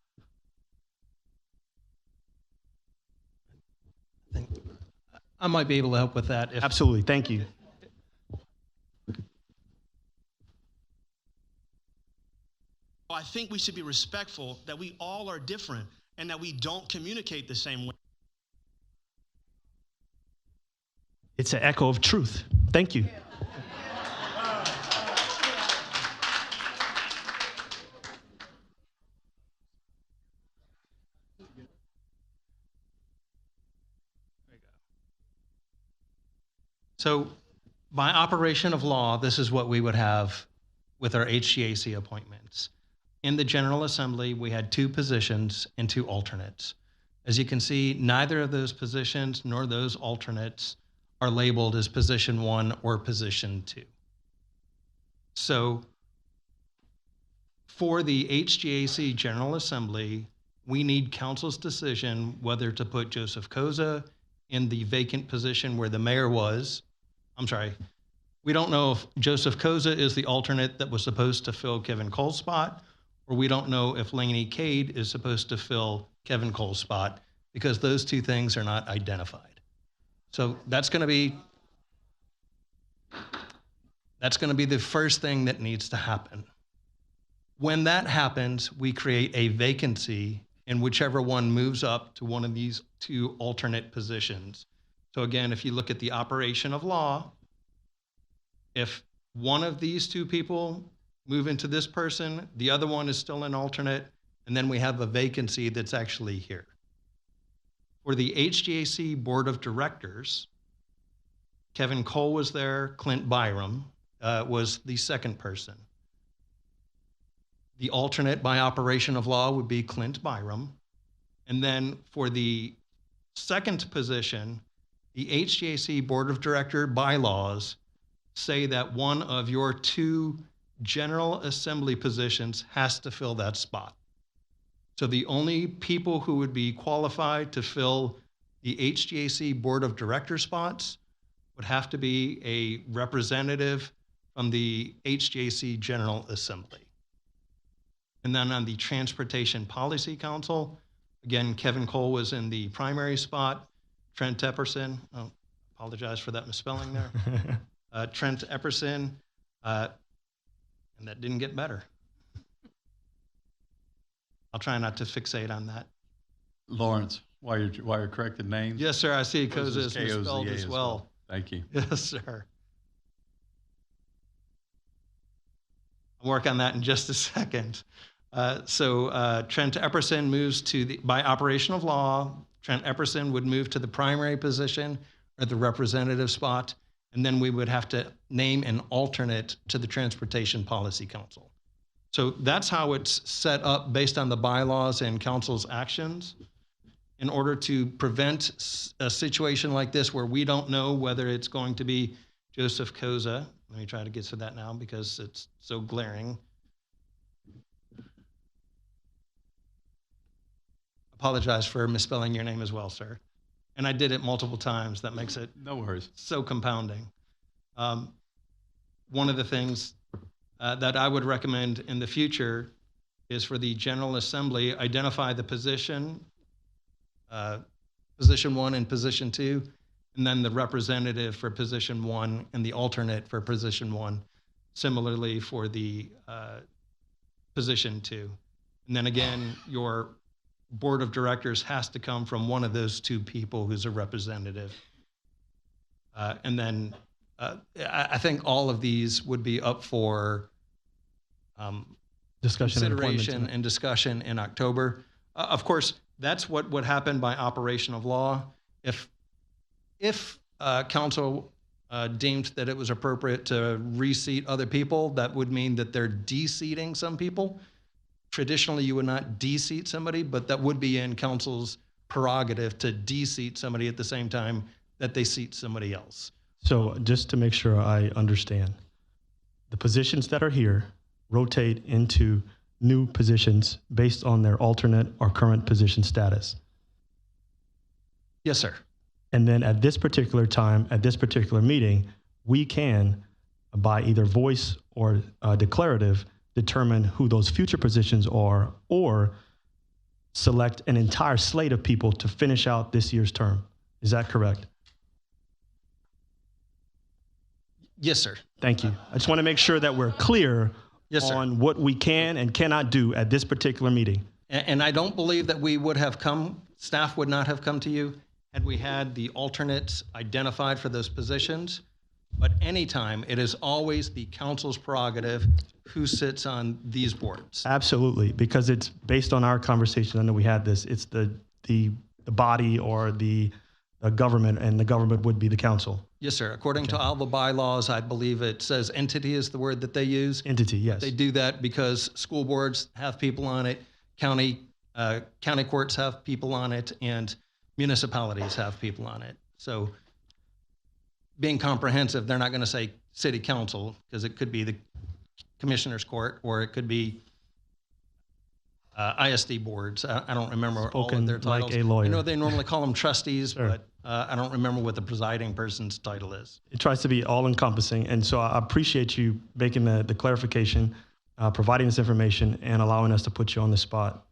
I might be able to help with that. Absolutely. Thank you. I think we should be respectful that we all are different and that we don't communicate the same way. It's an echo of truth. Thank you. So by operation of law, this is what we would have with our HGAC appointments. In the General Assembly, we had 2 positions and 2 alternates. As you can see, neither of those positions nor those alternates are labeled as position 1 or position 2. So for the HGAC General Assembly, we need council's decision whether to put Joseph Koza in the vacant position where the mayor was. I'm sorry, we don't know if Joseph Koza is the alternate that was supposed to fill Kevin Cole's spot, or we don't know if Laney Cade is supposed to fill Kevin Cole's spot, because those 2 things are not identified. So that's going to be the first thing that needs to happen. When that happens, we create a vacancy in whichever one moves up to one of these 2 alternate positions. So again, if you look at the operation of law, if one of these 2 people move into this person, the other one is still an alternate, and then we have a vacancy that's actually here. For the HGAC Board of Directors, Kevin Cole was there, Clint Byram was the second person. The alternate by operation of law would be Clint Byram. And then for the second position, the HGAC Board of Director bylaws say that one of your 2 General Assembly positions has to fill that spot. So the only people who would be qualified to fill the HGAC Board of Director spots would have to be a representative from the HGAC General Assembly. And then on the Transportation Policy Council, again, Kevin Cole was in the primary spot. Trent Epperson, apologize for that misspelling there. Trent Epperson, and And that didn't get better. I'll try not to fixate on that. Lawrence, while you're correcting names. Yes, sir. I see Koza is K-O-Z-A misspelled as well. Thank you. Yes, sir. I'll work on that in just a second. Trent Epperson moves by operation of law, Trent Epperson would move to the primary position or the representative spot, and then we would have to name an alternate to the Transportation Policy Council. So that's how it's set up based on the bylaws and council's actions. In order to prevent a situation like this where we don't know whether it's going to be Joseph Koza. Let me try to get to that now because it's so glaring. Apologize for misspelling your name as well, sir. And I did it multiple times. That makes it no worries. So compounding. One of the things that I would recommend in the future is for the General Assembly identify the position 1 and position 2, and then the representative for position 1 and the alternate for position 1. Similarly for the position 2. And then again, your board of directors has to come from one of those 2 people who's a representative. And then I think all of these would be up for consideration and discussion in October. Of course, that's what would happen by operation of law. If council deemed that it was appropriate to reseat other people, that would mean that they're de-seating some people. Traditionally, you would not de-seat somebody, but that would be in council's prerogative to de-seat somebody at the same time that they seat somebody else. So just to make sure I understand, the positions that are here rotate into new positions based on their alternate or current position status. Yes, sir. And then at this particular time, at this particular meeting, we can, by either voice or declarative, determine who those future positions are or select an entire slate of people to finish out this year's term. Is that correct? Yes, sir. Thank you. I just want to make sure that we're clear on what we can and cannot do at this particular meeting. And I don't believe that we would have staff would not have come to you had we had the alternates identified for those positions. But anytime, it is always the council's prerogative who sits on these boards. Absolutely, because it's based on our conversation. I know we had this. It's the body or the government, and the government would be the council. Yes, sir. According to all the bylaws, I believe it says entity is the word that they use. Entity, yes. They do that because school boards have people on it, county courts have people on it, and municipalities have people on it. So being comprehensive, they're not going to say city council because it could be the commissioner's court or it could be ISD boards. I don't remember all of their titles. Like a lawyer. I know they normally call them trustees, but I don't remember what the presiding person's title is. It tries to be all-encompassing, and so I appreciate you making the clarification, providing this information, and allowing us to put you on the spot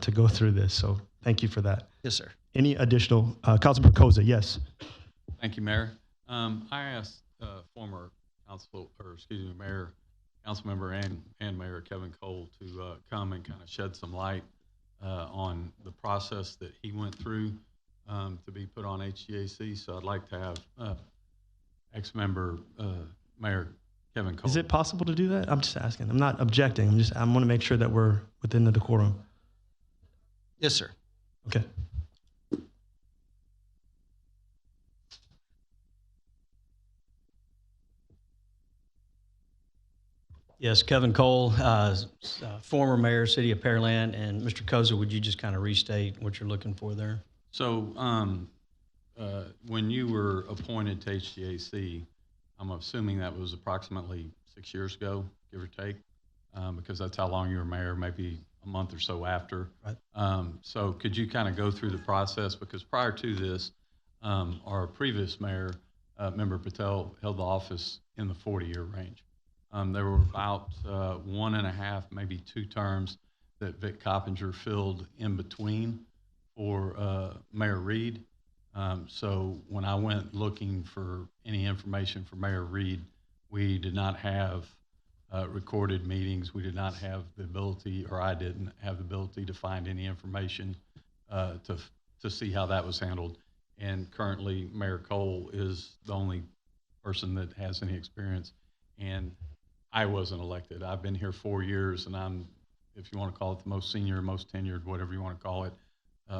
to go through this. So thank you for that. Yes, sir. Any additional? Councilman Koza, yes. Thank you, Mayor. I asked former Mayor, Councilmember and Mayor Kevin Cole to come and kind of shed some light on the process that he went through to be put on HGAC. So I'd like to have ex-member Mayor Kevin Cole. Is it possible to do that? I'm just asking. I'm not objecting. I want to make sure that we're within the decorum. Yes, sir. Okay. Yes, Kevin Cole, former mayor, city of Pearland, and Mr. Koza, would you just kind of restate what you're looking for there? So when you were appointed to HGAC, I'm assuming that was approximately 6 years ago, give or take, because that's how long you were mayor, maybe a month or so after. Right. So could you kind of go through the process? Because prior to this, our previous mayor, Member Patel, held the office in the 40-year range. There were about 1.5, maybe 2 terms that Vic Coppinger filled in between for Mayor Reed. So when I went looking for any information for Mayor Reed, we did not have recorded meetings. We did not have the ability, or I didn't have the ability to find any information to see how that was handled. And currently, Mayor Cole is the only person that has any experience. And I wasn't elected. I've been here 4 years, and I'm, if you want to call it, the most senior, most tenured, whatever you want to call it,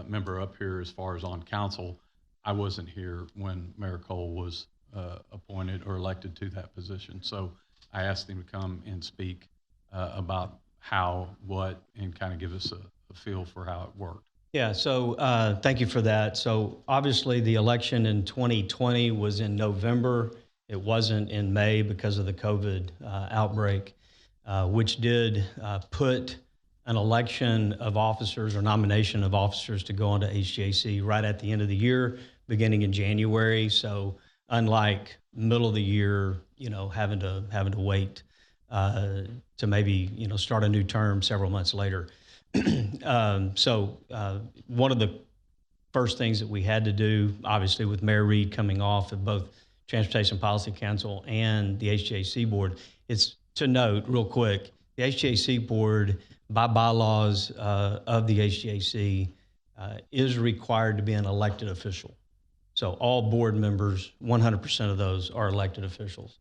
member up here as far as on council. I wasn't here when Mayor Cole was appointed or elected to that position. So I asked him to come and speak about how, what, and kind of give us a feel for how it worked. Yeah, so thank you for that. So obviously the election in 2020 was in November. It wasn't in May because of the COVID outbreak, which did put an election of officers or nomination of officers to go onto HGAC right at the end of the year, beginning in January. So unlike middle of the year, having to wait to maybe, start a new term several months later. So one of the first things that we had to do, obviously with Mayor Reed coming off of both Transportation Policy Council and the HGAC Board, is to note real quick, the HGAC Board, by bylaws of the HGAC, is required to be an elected official. So all board members, 100% of those are elected officials.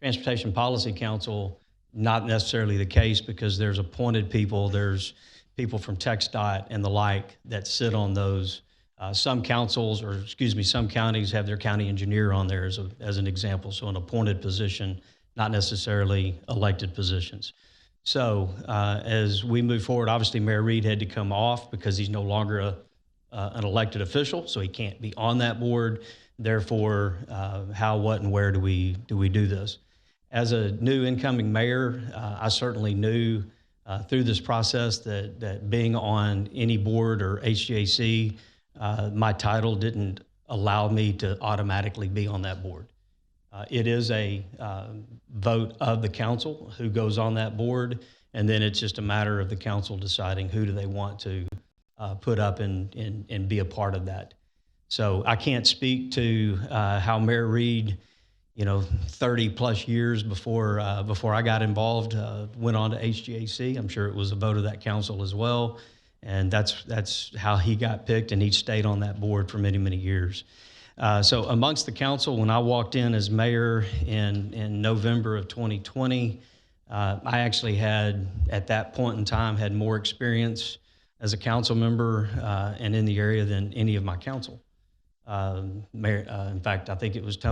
Transportation Policy Council, not necessarily the case because there's appointed people, there's people from TxDOT and the like that sit on those. Some councils, or excuse me, some counties have their county engineer on there as an example, so an appointed position, not necessarily elected positions. So as we move forward, obviously Mayor Reed had to come off because he's no longer an elected official, so he can't be on that board. Therefore, how, what, and where do we do this? As a new incoming mayor, I certainly knew through this process that being on any board or HGAC, my title didn't allow me to automatically be on that board. It is a vote of the council who goes on that board, and then it's just a matter of the council deciding who do they want to put up and be a part of that. So I can't speak to how Mayor Reed, 30 plus years before I got involved, went on to HGAC. I'm sure it was a vote of that council as well. And that's how he got picked, and he stayed on that board for many, many years. So amongst the council, when I walked in as mayor in November of 2020, I actually had, at that point in time, had more experience as a council member and in the area than any of my council. In fact, I think it was Tony